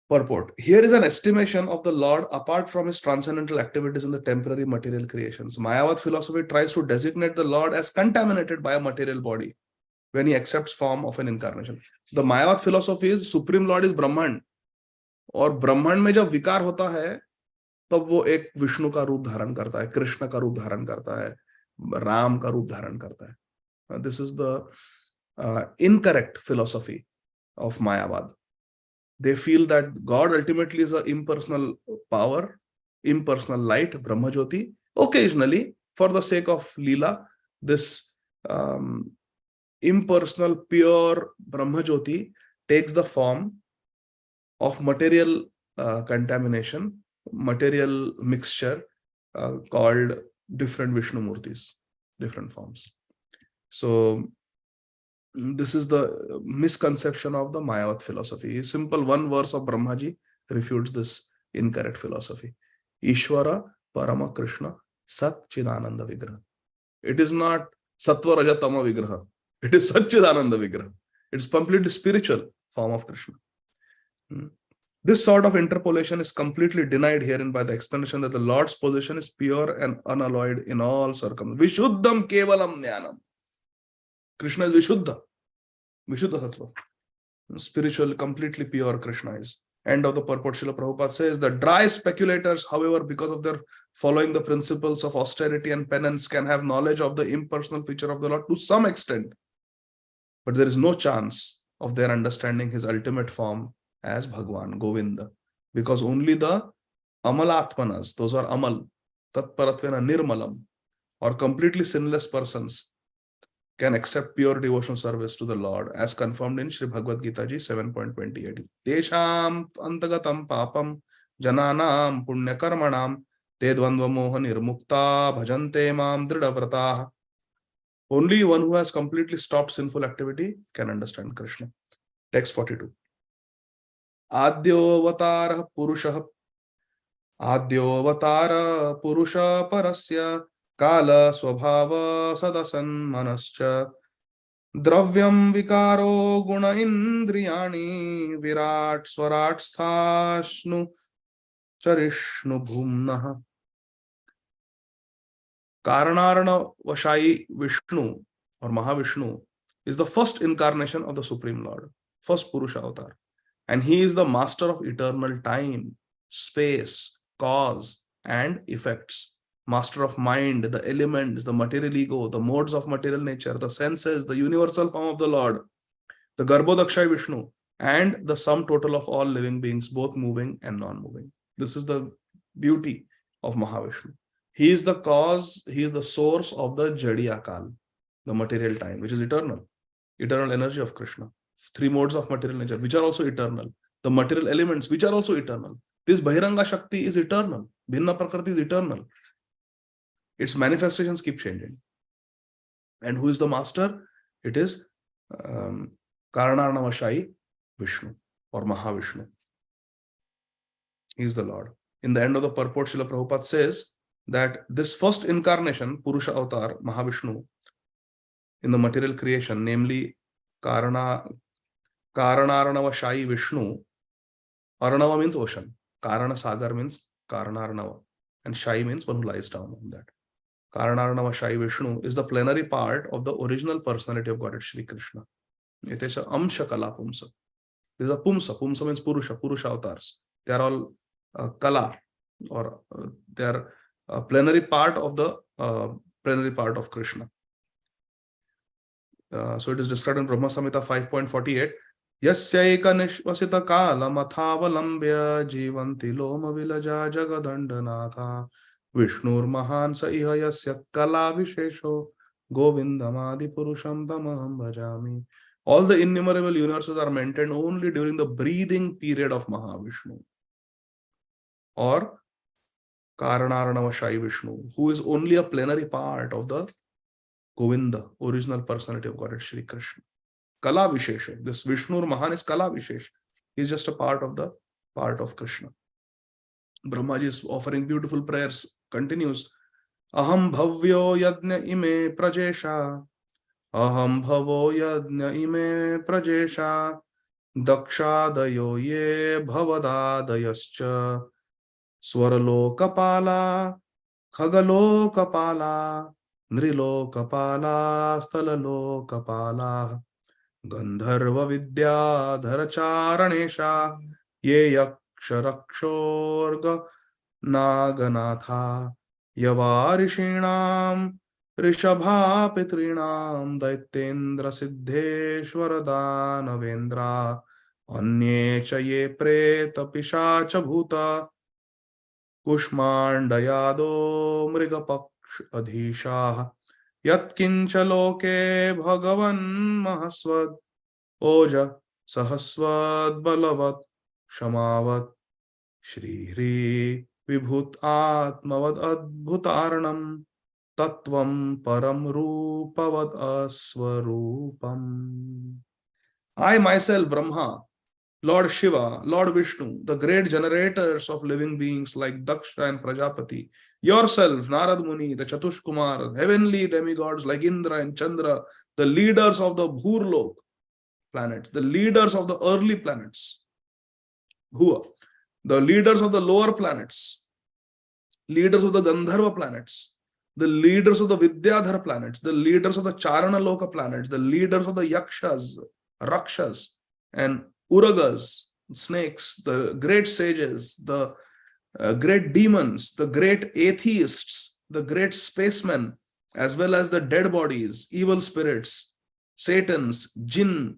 Purport. Here is an estimation of the Lord apart from his transcendental activities in the temporary material creations. Mayavad philosophy tries to designate the Lord as contaminated by a material body when he accepts form of an incarnation. The Mayavad philosophy is Supreme Lord is Brahman. और ब्रह्मांड में जब विकार होता है तब वो एक विष्णु का रूप धारण करता है, कृष्ण का रूप धारण करता है, राम का रूप धारण करता है. This is the incorrect philosophy of Mayavad. They feel that God ultimately is an impersonal power, impersonal light, Brahma Jyoti. Occasionally, for the sake of Leela, this impersonal, pure Brahma Jyoti takes the form of material contamination, material mixture called different Vishnu Murtis, different forms. So, this is the misconception of the Mayavad philosophy. A simple one verse of Brahmaji refutes this incorrect philosophy. Ishvara Parama Krishna Sat Chidananda Vigraha. It is not Sattva Raja Tama Vigraha. It is Sat Chidananda Vigraha. It's completely spiritual form of Krishna. This sort of interpolation is completely denied herein by the explanation that the Lord's position is pure and unalloyed in all circumstances. Vishuddham Kevalam Jnanam. Krishna is Vishuddha. Vishuddha Tattva. Spiritual, completely pure Krishna is. End of the purport. Srila Prabhupada says the dry speculators, however, because of their following the principles of austerity and penance, can have knowledge of the impersonal feature of the Lord to some extent. But there is no chance of their understanding his ultimate form as Bhagwan, Govinda. Because only the Amalatmanas, those are Amal, Tatparatvena Nirmalam, or completely sinless persons, can accept pure devotional service to the Lord, as confirmed in Sri Bhagavad Gita ji 7.28. Tesham antagatam papam jananam punya karmanam tedvandva moha nirmukta bhajante mam dridhavrataha. Only one who has completely stopped sinful activity can understand Krishna. Text 42. Adyovatara purusha parasya Kala Swabhava Sadasan Manascha Dravyam vikaro guna indriyani virat swarat sthashnu charishnu bhumnah. Karanarana Vashai Vishnu or Mahavishnu is the first incarnation of the Supreme Lord, first Purusha avatar. And he is the master of eternal time, space, cause, and effects. Master of mind, the elements, the material ego, the modes of material nature, the senses, the universal form of the Lord, the Garbhodakshay Vishnu, and the sum total of all living beings, both moving and non-moving. This is the beauty of Mahavishnu. He is the cause, he is the source of the Jadiyakal, the material time, which is eternal energy of Krishna. Three modes of material nature, which are also eternal. The material elements, which are also eternal. This Bahiranga Shakti is eternal. Bhinna Prakriti is eternal. Its manifestations keep changing. And who is the master? It is Karanarnavashai Vishnu or Mahavishnu. He is the Lord. In the end of the purport, Srila Prabhupada says that this first incarnation, Purusha Avatar, Mahavishnu, in the material creation, namely Karanarnavashai Vishnu. Arnava means ocean. Karana Sagar means Karanarnava. And Shai means one who lies down on that. Karanarnavashai Vishnu is the plenary part of the original personality of Godhead Shri Krishna. Etesha Amsha Kala Pumsa. This is a Pumsa. Pumsa means Purusha avatars. They are all Kala, or they are a plenary part of the plenary part of Krishna. So it is described in Brahma Samhita 5.48. Yasyaika nishvasita kala mathavalambya jivanti loma vilaja jagadandhanatha Vishnur mahan sa iha yasya kala vishesho govindamadi purusham tamaham bhajami. All the innumerable universes are maintained only during the breathing period of Mahavishnu or Karanarnavashai Vishnu, who is only a plenary part of the Govinda, original personality of Godhead Shri Krishna. Kala Vishesha. This Vishnu Mahan is Kala Vishesh. He is just a part of Krishna. Brahmaji is offering beautiful prayers. Continues. Aham bhavyo yadnya ime prajesha. Aham bhavo yadnya ime prajesha. Dakshadayo ye bhavadadayascha. Swaralokapala. Khagalokapala. Nrilokapala. Stalalokapala. Gandharva Vidyadhara Charanesha Ye Yaksharakshoga Naganatha Yavarishinam Rishabha Pitrinam Daitendra Siddheshwara Danavendra Anye Chaye Preta Pishacha Bhuta Kushmandayado Mrigapaksh Adhisha Yatkincha loke bhagavan mahasvad oja sahasvad balavat shamavat shri hri vibhut atmavad adbhutarnam tattvam param rupavad aswarupam. I myself, Brahma, Lord Shiva, Lord Vishnu, the great generators of living beings like Daksha and Prajapati, yourself, Narad Muni, the Chatushkumar, heavenly demigods like Indra and Chandra, the leaders of the Bhurlok planets, the leaders of the early planets, the leaders of the lower planets, leaders of the Gandharva planets, the leaders of the Vidyadhara planets, the leaders of the Charana Loka planets, the leaders of the Yakshas, Rakshas, and Uragas, snakes, the great sages, the great demons, the great atheists, the great spacemen, as well as the dead bodies, evil spirits, Satans, Jinn,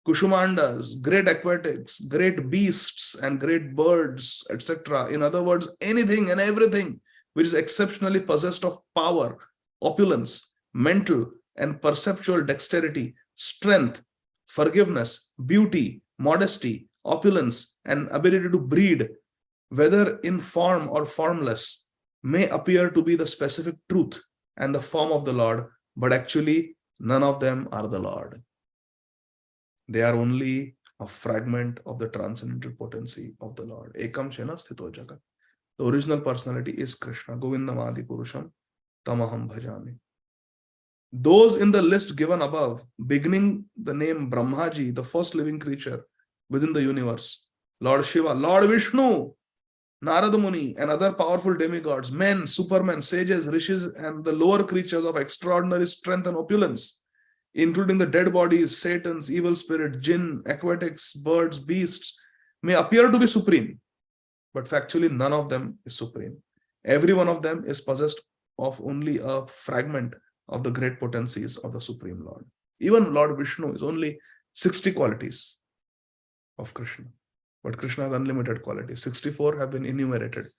Kushumandas, great aquatics, great beasts, and great birds, etc. In other words, anything and everything which is exceptionally possessed of power, opulence, mental and perceptual dexterity, strength, forgiveness, beauty, modesty, opulence, and ability to breed, whether in form or formless, may appear to be the specific truth and the form of the Lord, but actually none of them are the Lord. They are only a fragment of the transcendental potency of the Lord. Ekam Shena Sthito Jagat. The original personality is Krishna. Govindam Ādi Purusham Tamaham Bhajami. Those in the list given above, beginning the name Brahmaji, the first living creature within the universe, Lord Shiva, Lord Vishnu, Narada Muni, and other powerful demigods, men, supermen, sages, rishis, and the lower creatures of extraordinary strength and opulence, including the dead bodies, Satans, evil spirit, jinn, aquatics, birds, beasts, may appear to be supreme, but factually none of them is supreme. Every one of them is possessed of only a fragment of the great potencies of the Supreme Lord. Even Lord Vishnu is only 60 qualities of Krishna, but Krishna has unlimited qualities. 64 have been enumerated,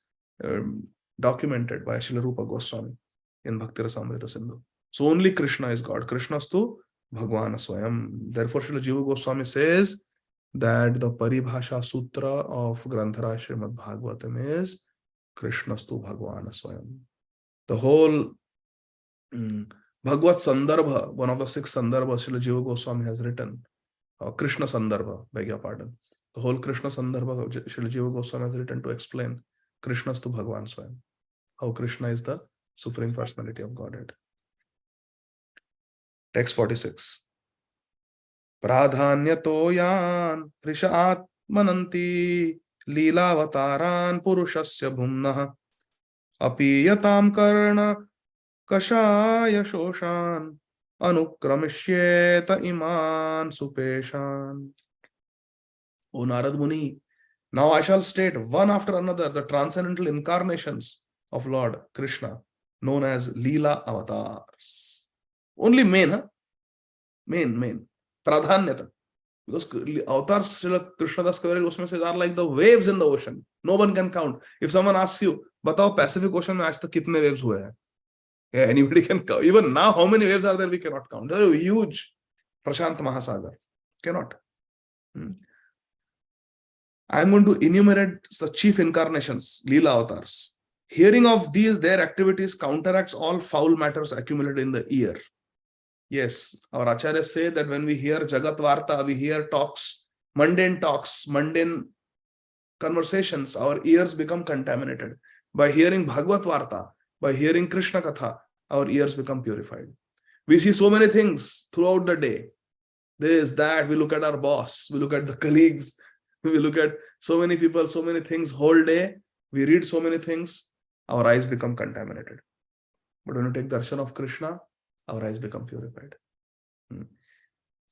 documented by Srila Rupa Goswami in Bhakti Rasamrita Sindhu. So only Krishna is God. Krishnastu Bhagwan Swayam. Therefore, Srila Jiva Goswami says that the Paribhasha Sutra of Granthara Srimad Bhagavatam is Krishnastu Bhagwan Swayam. The whole Bhagavad Sandarbha, one of the 6 Sandarbhas Srila Jiva Goswami has written, Krishna Sandarbha, beg your pardon. The whole Krishna Sandarbha Srila Jiva Goswami has written to explain Krishnastu Bhagwan Swayam, how Krishna is the Supreme Personality of Godhead. Text 46. Pradhanyatoyan Prisha Atmananti Leelavataran Purushasya Bhumnaha Apiyatam Karna Kashaya Shoshan Anukramishyeta Iman Supeshan. O Narad Muni, now I shall state one after another the transcendental incarnations of Lord Krishna, known as Leela avatars. Only main, huh? Main. Pradhanyata. Because avatars, Srila Krishnadas Kaviraj Goswami says, are like the waves in the ocean. No one can count. If someone asks you, batao Pacific Ocean mein aaj tak kitne waves hue hai? Yeah, anybody can count. Even now, how many waves are there? We cannot count. They're huge. Prashant Mahasagar. Cannot. I am going to enumerate the chief incarnations, Leela avatars. Hearing of these, their activities counteracts all foul matters accumulated in the ear. Yes, our acharyas say that when we hear Jagat Varta, we hear talks, mundane conversations, our ears become contaminated. By hearing Bhagavad Varta, by hearing Krishna Katha, our ears become purified. We see so many things throughout the day. This, that, we look at our boss, we look at the colleagues, we look at so many people, so many things whole day. We read so many things, our eyes become contaminated. But when you take darshan of Krishna, our eyes become purified.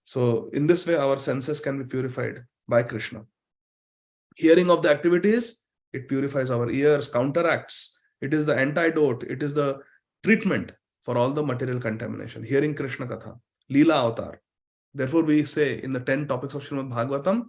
So in this way, our senses can be purified by Krishna. Hearing of the activities, it purifies our ears, counteracts. It is the antidote. It is the treatment for all the material contamination. Hearing Krishna Katha, Leela Avatar. Therefore, we say in the 10 topics of Srimad Bhagavatam,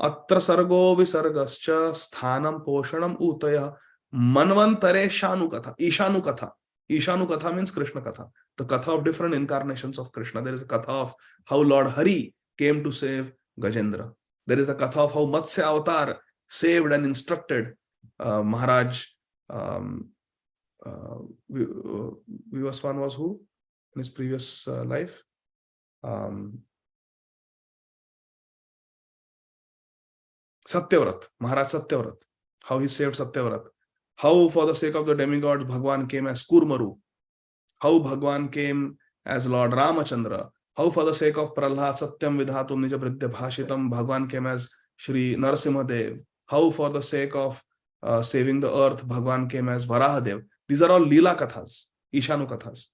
Atra Sargo Visargascha Sthanam Poshanam Utaya Manvantare Shanu Katha, Ishanu Katha. Ishanu Katha means Krishna Katha, the Katha of different incarnations of Krishna. There is a Katha of how Lord Hari came to save Gajendra. There is a Katha of how Matsya Avatar saved and instructed Maharaj. Vivaswan was who in his previous life? Satyavrat, Maharaj Satyavrat, how he saved Satyavrat. How for the sake of the demigods, Bhagwan came as Kurmaru. How Bhagwan came as Lord Ramachandra. How for the sake of Prahlad Satyam Vidhatum Nijabhritya Bhashitam, Bhagwan came as Shri Narasimhadev. How for the sake of saving the earth, Bhagwan came as Varahadev. These are all Leela Kathas, Ishanu Kathas.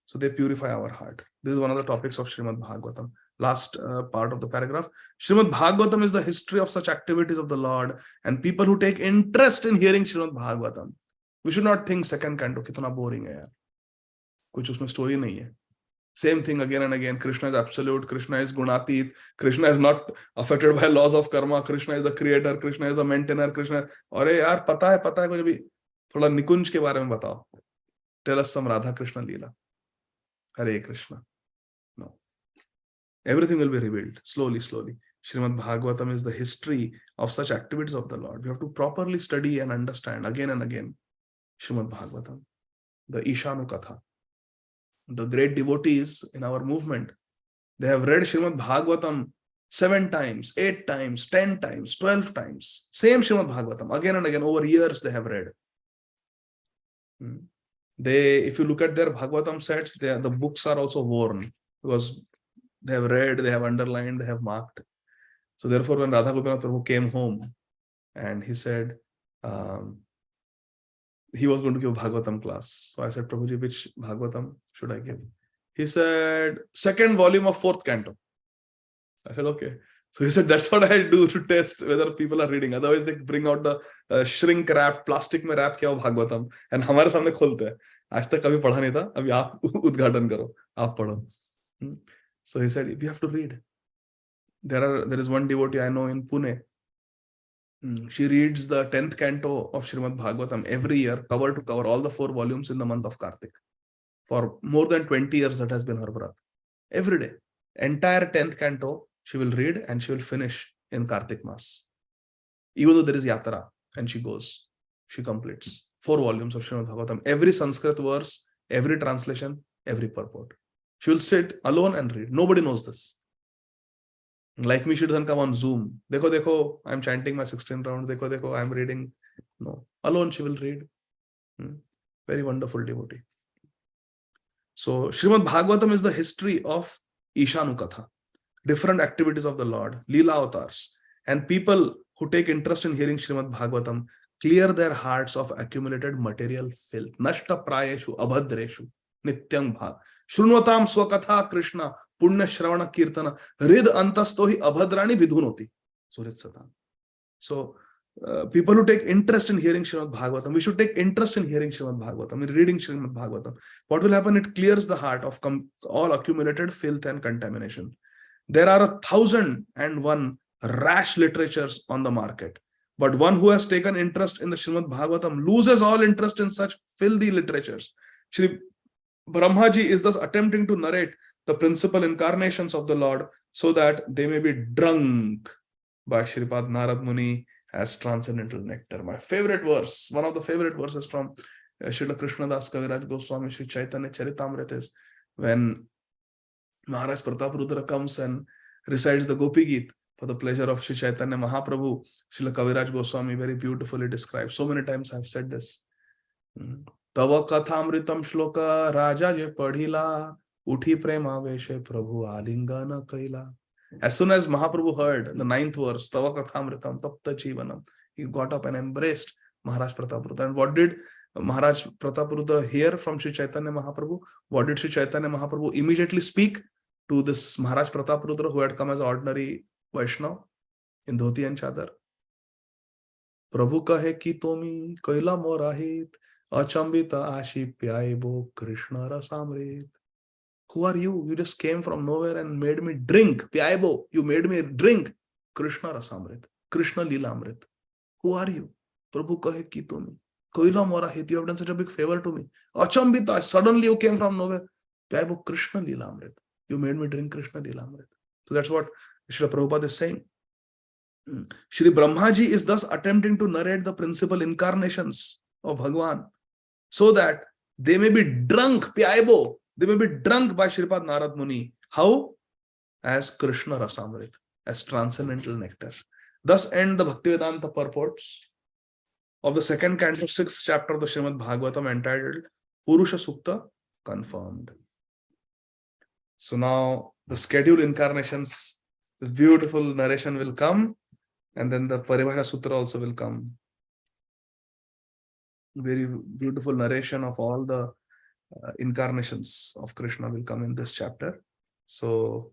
So they purify our heart. This is one of the topics of Srimad Bhagavatam. Last part of the paragraph. Srimad Bhagavatam is the history of such activities of the Lord, and people who take interest in hearing Srimad Bhagavatam. We should not think second canto, kitna boring hai yaar. Kuch usme story nahi hai. Same thing again and again. Krishna is absolute. Krishna is gunatit. Krishna is not affected by laws of karma. Krishna is the creator. Krishna is the maintainer. Krishna. Aure yaar, pata hai kuch abhi thoda Nikunj ke bare mein batao. Tell us some Radha Krishna Leela. Hare Krishna. No. Everything will be revealed slowly. Srimad Bhagavatam is the history of such activities of the Lord. We have to properly study and understand again and again Srimad Bhagavatam, the Ishanu Katha. The great devotees in our movement, they have read Srimad Bhagavatam 7 times, 8 times, 10 times, 12 times. Same Srimad Bhagavatam again and again over years they have read. if you look at their Bhagavatam sets, the books are also worn because they have read, they have underlined, they have marked. So therefore, when Radha Gopinath Prabhu came home and he said he was going to give Bhagavatam class. So I said, Prabhuji, which Bhagavatam should I give? He said, second volume of fourth canto. So I said, okay. So he said, that's what I do to test whether people are reading. Otherwise, they bring out the shrink wrap, plastic में wrap किया हो Bhagavatam, and हमारे सामने खोलते हैं. आज तक कभी पढ़ा नहीं था. अभी आप उद्घाटन करो, आप पढ़ो. So he said, we have to read. There is one devotee I know in Pune. She reads the 10th canto of Srimad Bhagavatam every year, cover to cover, all the 4 volumes in the month of Kartik. For more than 20 years, that has been her vrat. Every day. Entire 10th canto, she will read and she will finish in Kartik Mas. Even though there is Yatra, and she goes, she completes 4 volumes of Srimad Bhagavatam. Every Sanskrit verse, every translation, every purport. She will sit alone and read. Nobody knows this. Like me, she doesn't come on Zoom. Dekho, dekho, I'm chanting my 16 rounds. Dekho, dekho, I'm reading. No. Alone she will read. Very wonderful devotee. So, Srimad Bhagavatam is the history of Ishanukatha, different activities of the Lord, Leela avatars. And people who take interest in hearing Srimad Bhagavatam clear their hearts of accumulated material filth. Nashta prayeshu abhadreshu nityam bha. Shrunvatam swakatha Krishna punya shravana kirtana rid antastohi abhadrani vidhunoti. Surit Satan. So, people who take interest in hearing Srimad Bhagavatam, we should take interest in hearing Srimad Bhagavatam, in reading Srimad Bhagavatam. What will happen? It clears the heart of all accumulated filth and contamination. There are 1,001 rash literatures on the market. But one who has taken interest in the Srimad Bhagavatam loses all interest in such filthy literatures. Shri Brahmaji is thus attempting to narrate the principal incarnations of the Lord so that they may be drunk by Shripad Narad Muni as transcendental nectar. My favorite verse, one of the favorite verses from Srila Krishnadas Kaviraj Goswami Sri Chaitanya Charitamrita is when Maharaj Prataprudra comes and recites the Gopi Geet for the pleasure of Sri Chaitanya Mahaprabhu. Srila Kaviraj Goswami very beautifully describes. So many times I've said this. Tava kathamritam shloka raja je padhila uthi prema veshe prabhu alingana kaila. As soon as Mahaprabhu heard the 9th verse, Tava kathamritam tapta jivanam, he got up and embraced Maharaj Prataprudra. And what did Maharaj Prataprudra hear from Sri Chaitanya Mahaprabhu? What did Sri Chaitanya Mahaprabhu immediately speak to this Maharaj Prataprudra who had come as ordinary Vaishnav in dhoti and chadar? Prabhu kahe ki tomi kaila morahit achambita ashi pyaibo Krishna rasamrit. Who are you? You just came from nowhere and made me drink. Pyaibo, you made me drink Krishna rasamrit, Krishna lila amrit. Who are you? Prabhu kahe ki tomi kaila morahit. You have done such a big favor to me. Achambita, suddenly you came from nowhere. Pyaibo Krishna lila amrit. You made me drink Krishna lila amrit. So that's what Srila Prabhupada is saying. Shri Brahmaji is thus attempting to narrate the principal incarnations of Bhagavan so that they may be drunk, pyaibo, they may be drunk by Shripad Narad Muni. How? As Krishna Rasamrit, as transcendental nectar. Thus end the Bhaktivedanta purports of the second canto, 6th chapter of the Srimad Bhagavatam entitled Purusha Sukta confirmed. So now the scheduled incarnations, the beautiful narration will come, and then the Paribhasha Sutra also will come. Very beautiful narration of all the incarnations of Krishna will come in this chapter. So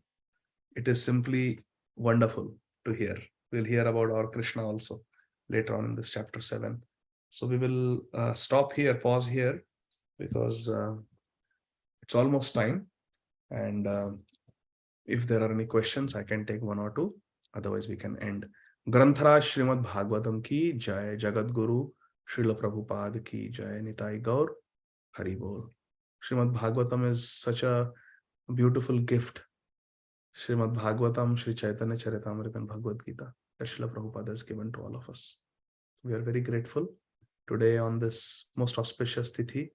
it is simply wonderful to hear. We'll hear about our Krishna also later on in this chapter 7. So we will stop here, pause here, because it's almost time. And if there are any questions, I can take 1 or 2. Otherwise, we can end. Grantharaj Srimad Bhagavatam ki Jai, Jagat Guru Srila Prabhupada ki Jai, Nitai Gaur Hari Bol. Srimad Bhagavatam is such a beautiful gift. Srimad Bhagavatam, Sri Chaitanya Charitamrita and Bhagavad Gita that Srila Prabhupada has given to all of us. We are very grateful today on this most auspicious tithi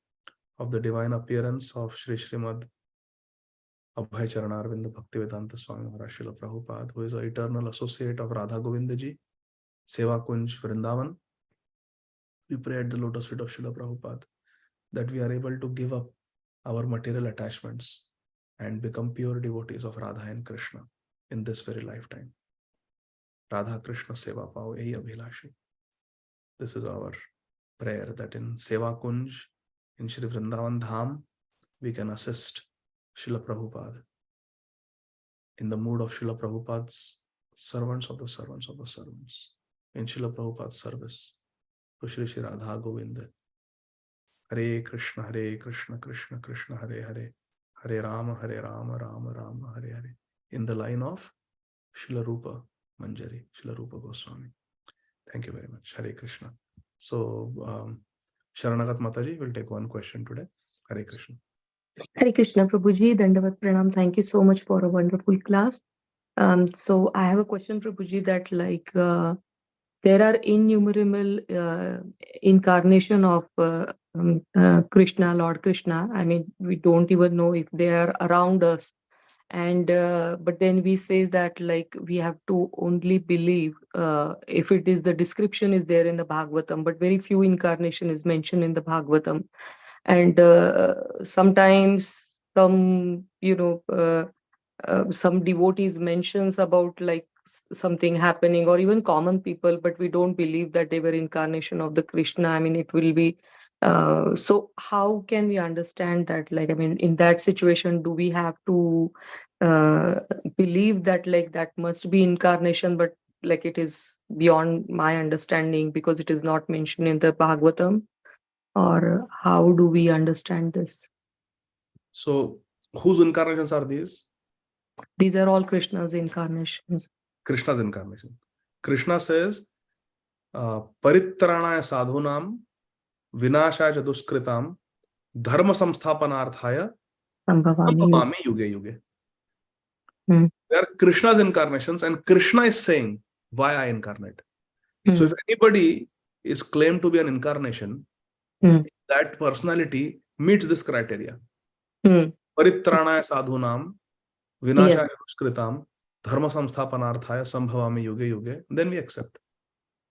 of the divine appearance of Sri Srimad Abhay Charanarvinda Bhaktivedanta Swami Maharaj Srila Prabhupada, who is an eternal associate of Radha Govindaji, Seva Kunj Vrindavan. We pray at the lotus feet of Srila Prabhupada that we are able to give up our material attachments and become pure devotees of Radha and Krishna in this very lifetime. Radha Krishna Seva Pao Ei Abhilashi. This is our prayer, that in Seva Kunj, in Shri Vrindavan Dham, we can assist Srila Prabhupada in the mood of Srila Prabhupada's servants of the servants of the servants, in Srila Prabhupada's service to Shri Shri Radha Govinda. Hare Krishna, Krishna Krishna, Hare Hare, Hare Rama, Rama Rama, Hare Hare. In the line of Srila Rupa Manjari, Srila Rupa Goswami. Thank you very much. Hare Krishna. So, Sharanagat Mataji will take one question today. Hare Krishna. Hare Krishna, Prabhuji, Dandavat Pranam. Thank you so much for a wonderful class. So I have a question, Prabhuji, that there are innumerable incarnation of Krishna, Lord Krishna. I mean, we don't even know if they are around us. And but then we say that we have to only believe if it is the description is there in the Bhagavatam, but very few incarnation is mentioned in the Bhagavatam. And sometimes some some devotees mentions about something happening, or even common people, but we don't believe that they were incarnation of the Krishna. I mean, it will be so how can we understand that? I mean, in that situation, do we have to believe that that must be incarnation, but it is beyond my understanding because it is not mentioned in the Bhagavatam? Or how do we understand this? So, whose incarnations are these? These are all Krishna's incarnations. Krishna's incarnation. Krishna says, Paritranaya sadhunam, vinashaya duskritam, dharma samsthapanarthaya, sambhavami yuge yuge. They are Krishna's incarnations, and Krishna is saying why I incarnate. So if anybody is claimed to be an incarnation, that personality meets this criteria. Paritranaya sadhunam, vinashaya duskritam, dharma samsthapanarthaya, sambhavami yuge yuge. Then we accept.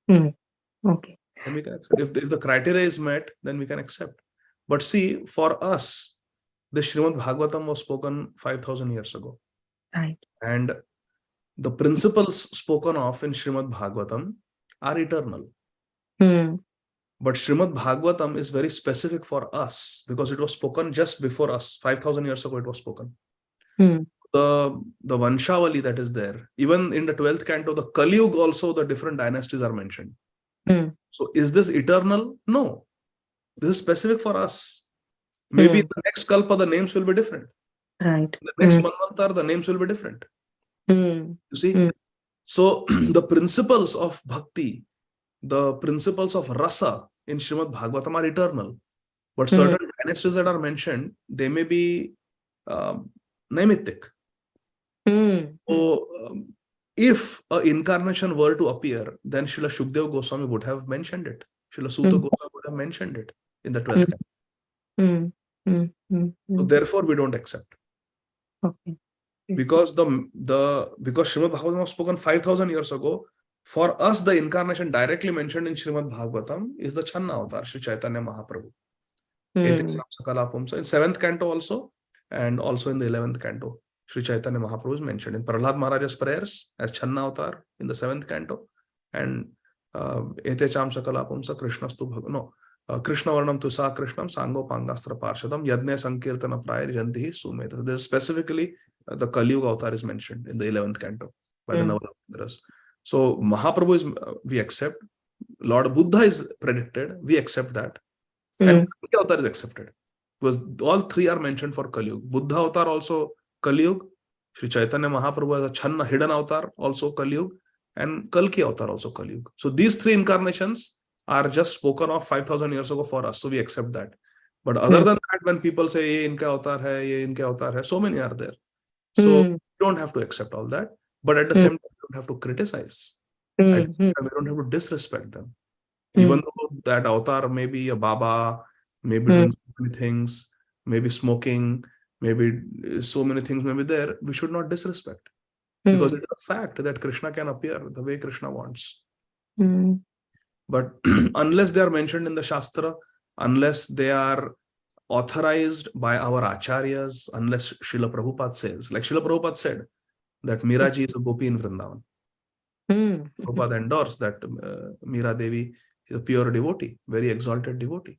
Okay. Then we can accept. If the criteria is met, then we can accept. But see, for us, the Srīmad Bhāgavatam was spoken 5,000 years ago. Right. And the principles spoken of in Srīmad Bhāgavatam are eternal. But Srīmad Bhāgavatam is very specific for us because it was spoken just before us. 5,000 years ago, it was spoken. The Vanshavali that is there, even in the 12th canto, the Kali Yuga also, the different dynasties are mentioned. So is this eternal? No. This is specific for us. Maybe the next Kalpa, the names will be different. Right. The next Manvantar, the names will be different. You see? So the principles of bhakti, the principles of rasa in Srīmad Bhāgavatam are eternal. But certain dynasties that are mentioned, they may be naimittic. So if an incarnation were to appear, then Srila Shukdev Goswami would have mentioned it. Srila Suta Goswami would have mentioned it in the 12th canto. So therefore we don't accept. Okay. Because Srīmad Bhāgavatam was spoken 5,000 years ago, for us the incarnation directly mentioned in Srīmad Bhāgavatam is the Channa avatar, Sri Chaitanya Mahaprabhu. In 7th canto also, and also in the 11th canto, Sri Chaitanya Mahaprabhu is mentioned in Prahlad Maharaja's prayers as Channa avatar in the 7th canto, and Ete Cham Sakalapumsa Krishnastu Bhagavano. Krishna Varnam Tusa Krishnam Sango Pangastra Parshadam Yadne Sankirtana Prayar Jantihi Sumeta. There's specifically the Kali Yuga avatar is mentioned in the 11th canto by the Navaratras. So Mahaprabhu is, we accept. Lord Buddha is predicted, we accept that. And Kali avatar is accepted. Because all three are mentioned for Kali Yuga. Buddha avatar also Kali Yuga. Sri Chaitanya Mahaprabhu as a Channa hidden avatar also Kali Yuga. And Kalki avatar also Kali Yuga. So these three incarnations are just spoken of 5,000 years ago for us, so we accept that. But other than that, when people say, ye inka avatar hai, ye inka avatar hai, so many are there. So we don't have to accept all that. But at the same time, we don't have to criticize. At the same time, we don't have to disrespect them. Even though that avatar may be a Baba, maybe doing so many things, maybe smoking, maybe so many things may be there, we should not disrespect. Because it is a fact that Krishna can appear the way Krishna wants. But unless they are mentioned in the Shastra, unless they are authorized by our acharyas unless Srila Prabhupada says. Like Srila Prabhupada said that Meera ji is a gopi in Vrindavan. Prabhupada endorsed that Meera Devi is a pure devotee, very exalted devotee.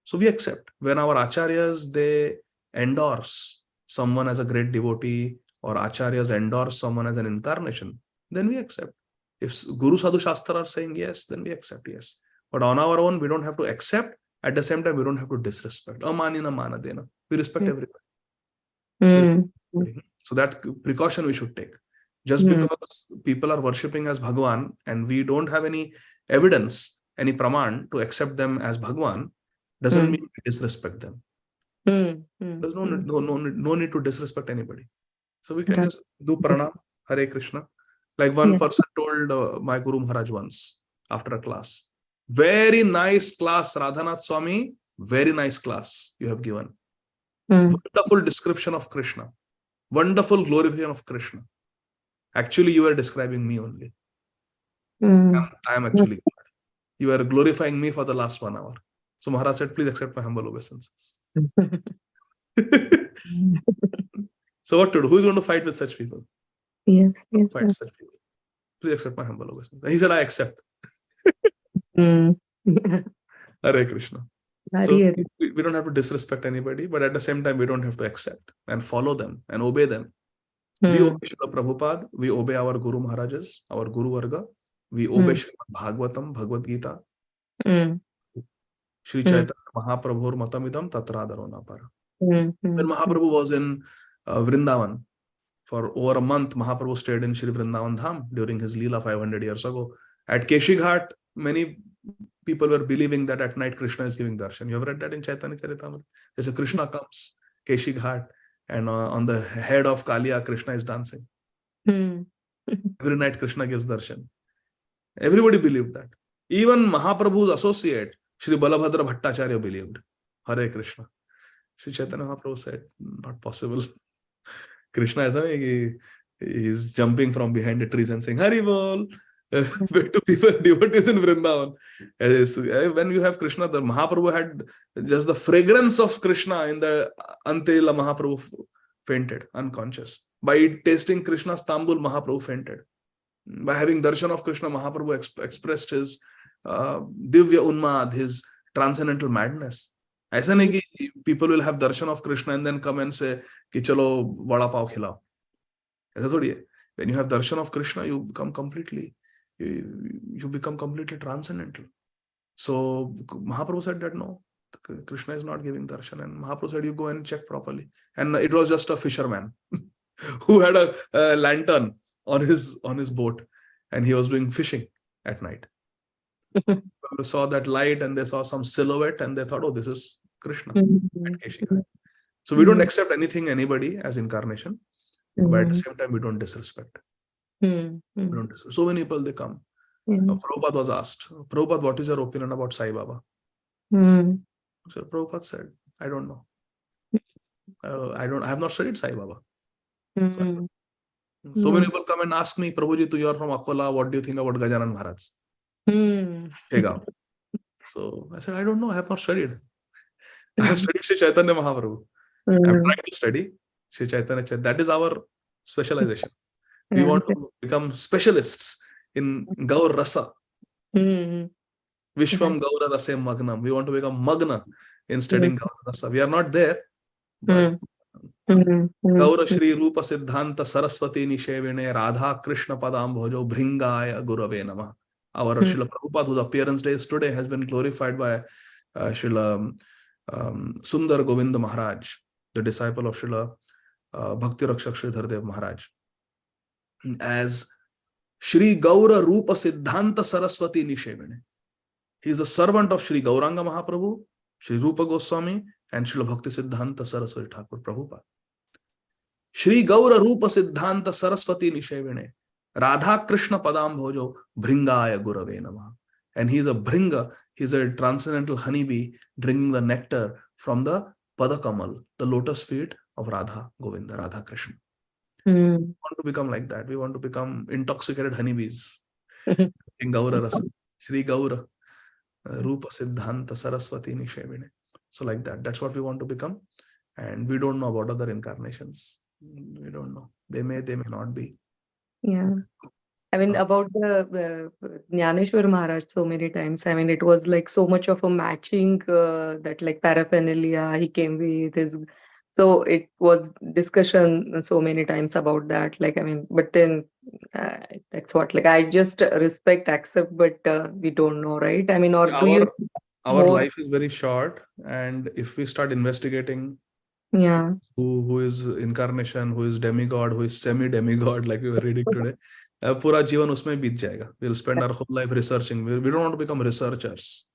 So we accept. When our acharyas, they endorse someone as a great devotee, or acharyas endorse someone as an incarnation, then we accept. If Guru Sadhu Shastra are saying yes, then we accept yes. But on our own, we don't have to accept. At the same time, we don't have to disrespect. Amanina mana dena. We respect everybody. So that precaution we should take. Just because people are worshipping as Bhagwan and we don't have any evidence, any praman to accept them as Bhagwan, doesn't mean we disrespect them. There's no need to disrespect anybody. So we can just do pranam, Hare Krishna. Like one person told my Guru Maharaj once after a class, very nice class, Radhanath Swami, very nice class you have given. Wonderful description of Krishna. Wonderful glorification of Krishna. Actually, you are describing me only. I am actually God. You are glorifying me for the last 1 hour. So Maharaj said, please accept my humble obeisances. So what to do? Who is going to fight with such people? Fight such people. Please accept my humble obeisances. He said, I accept. Hare Krishna. So we don't have to disrespect anybody, but at the same time, we don't have to accept and follow them and obey them. We obey Srila Prabhupada, we obey our Guru Maharajas, our Guru Varga, we obey Srīmad Bhāgavatam, Bhagavad Gita. Shri Chaitanya Mahaprabhur Matamidam Tatradaro Napara. When Mahaprabhu was in Vrindavan, for over a month, Mahaprabhu stayed in Shri Vrindavan Dham during his Leela 500 years ago. At Keshi Ghat, many people were believing that at night Krishna is giving darshan. You have read that in Chaitanya Charitamrita. There's a Krishna comes, Keshi Ghat, and on the head of Kaliya, Krishna is dancing. Every night Krishna gives darshan. Everybody believed that. Even Mahaprabhu's associate, Shri Balabhadra Bhattacharya, believed. Hare Krishna. Shri Chaitanya Mahaprabhu said, not possible. Krishna is jumping from behind the trees and saying, Hari Bol. To people, devotees in Vrindavan. When you have Krishna, the Mahaprabhu had just the fragrance of Krishna in the Antelila. Mahaprabhu fainted, unconscious. By tasting Krishna's tambul, Mahaprabhu fainted. By having darshan of Krishna, Mahaprabhu expressed his divya unmad, his transcendental madness. Aisa nahi ki people will have darshan of Krishna and then come and say ki chalo vada pav khilao. Aisa thodi hai. When you have darshan of Krishna, you become completely transcendental. So Mahaprabhu said that no, Krishna is not giving darshan, and Mahaprabhu said you go and check properly. And it was just a fisherman who had a lantern on his boat, and he was doing fishing at night. So people saw that light and they saw some silhouette and they thought, oh, this is Krishna at Keshi Ghat. So we don't accept anybody as incarnation, but at the same time we don't disrespect. So many people, they come. Prabhupada was asked, Prabhupada, what is your opinion about Sai Baba? So Prabhupada said, I don't know. I have not studied Sai Baba. So many people come and ask me, Prabhuji, you are from Akola, what do you think about Gajanan Maharaj? So I said, I don't know, I have not studied. I have studied Shri Chaitanya Mahaprabhu. I'm trying to study Shri Chaitanya. That is our specialization. We want to become specialists in Gaur Rasa. Vishwam Gaura Rasa Magnam. We want to become Magna in studying Gaur Rasa. We are not there. But Gaura Shri Rupa Siddhanta Saraswati Nishevine Radha Krishna Padam Bhojo Bhringaya Gurave Namah. Our Srila Prabhupada, whose appearance day is today, has been glorified by Srila Sundar Govinda Maharaj, the disciple of Srila Bhakti Rakshak Sridhar Dev Maharaj, as Shri Gaura Rupa Siddhanta Saraswati Nishevine. He is a servant of Shri Gauranga Mahaprabhu, Shri Rupa Goswami, and Srila Bhakti Siddhanta Saraswati Thakur Prabhupada. Shri Gaura Rupa Siddhanta Saraswati Nishevine Radha Krishna Padam Bhojo Bhringaya Gurave Namah. And he is a bhringa, he is a transcendental honeybee drinking the nectar from the Padakamal, the lotus feet of Radha Govinda, Radha Krishna. We want to become like that. We want to become intoxicated honeybees in Gaura Rasa. Shri Gaura Rupa Siddhanta Saraswati Nishevine. So like that, that's what we want to become. And we don't know about other incarnations. We don't know. They may not be. Yeah. I mean, about the Jnaneshwar Maharaj so many times. I mean, it was like so much of a matching that like paraphernalia he came with his. So it was discussion so many times about that. Like, I mean, but then that's what, like, I just respect, accept, but we don't know, right? I mean, or do you Our more? life is very short, and if we start investigating Yeah. who is incarnation, who is demigod, who is semi-demigod, like we were reading today, पूरा जीवन उसमें बीत जाएगा. We'll spend our whole life researching. We don't want to become researchers.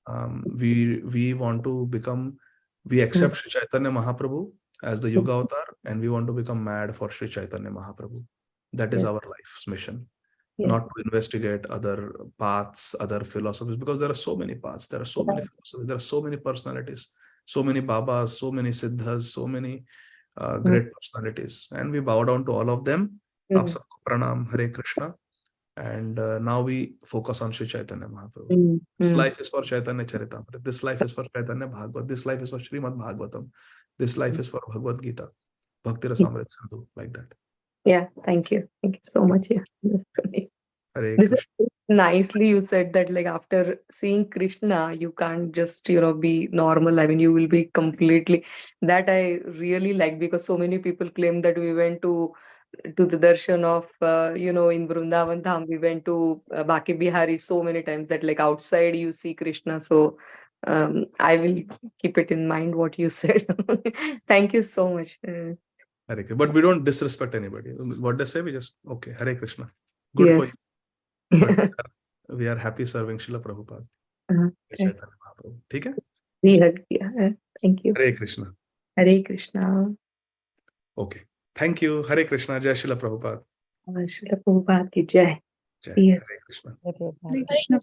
We want to become, we accept Sri Chaitanya Mahaprabhu as the Yuga Avatar, and we want to become mad for Sri Chaitanya Mahaprabhu. That is our life's mission. Not to investigate other paths, other philosophies, because there are so many paths, there are so many philosophies, there are so many personalities, so many Babas, so many Siddhas, so many great personalities. And we bow down to all of them. Aap sabko pranam, Hare Krishna. And now we focus on Sri Chaitanya Mahaprabhu. This life is for Chaitanya Charitamrita. This life is for Chaitanya Bhagavat. This life is for Srīmad Bhāgavatam. This life is for Bhagavad Gita, Bhakti Rasamrita Sindhu, like that. Yeah, thank you. Thank you so much. Yeah. Hare This Krishna. is nicely you said that like after seeing Krishna, you can't just, be normal. I mean, you will be completely, that I really like, because so many people claim that we went to the darshan of, in Vrindavan Dham, we went to Baki Bihari so many times that like outside you see Krishna. So I will keep it in mind what you said. Thank you so much. Hare Krishna. But we don't disrespect anybody. What they say, we just, okay, Hare Krishna. Good for you. But we are happy serving Srila Prabhupada. Chaitanya Mahaprabhu. ठीक है? Thank you. Hare Krishna. Hare Krishna. Okay. Thank you. Hare Krishna. Jai Srila Prabhupada. Srila Prabhupada ki jai. Jai. Hare Krishna. Hare Krishna.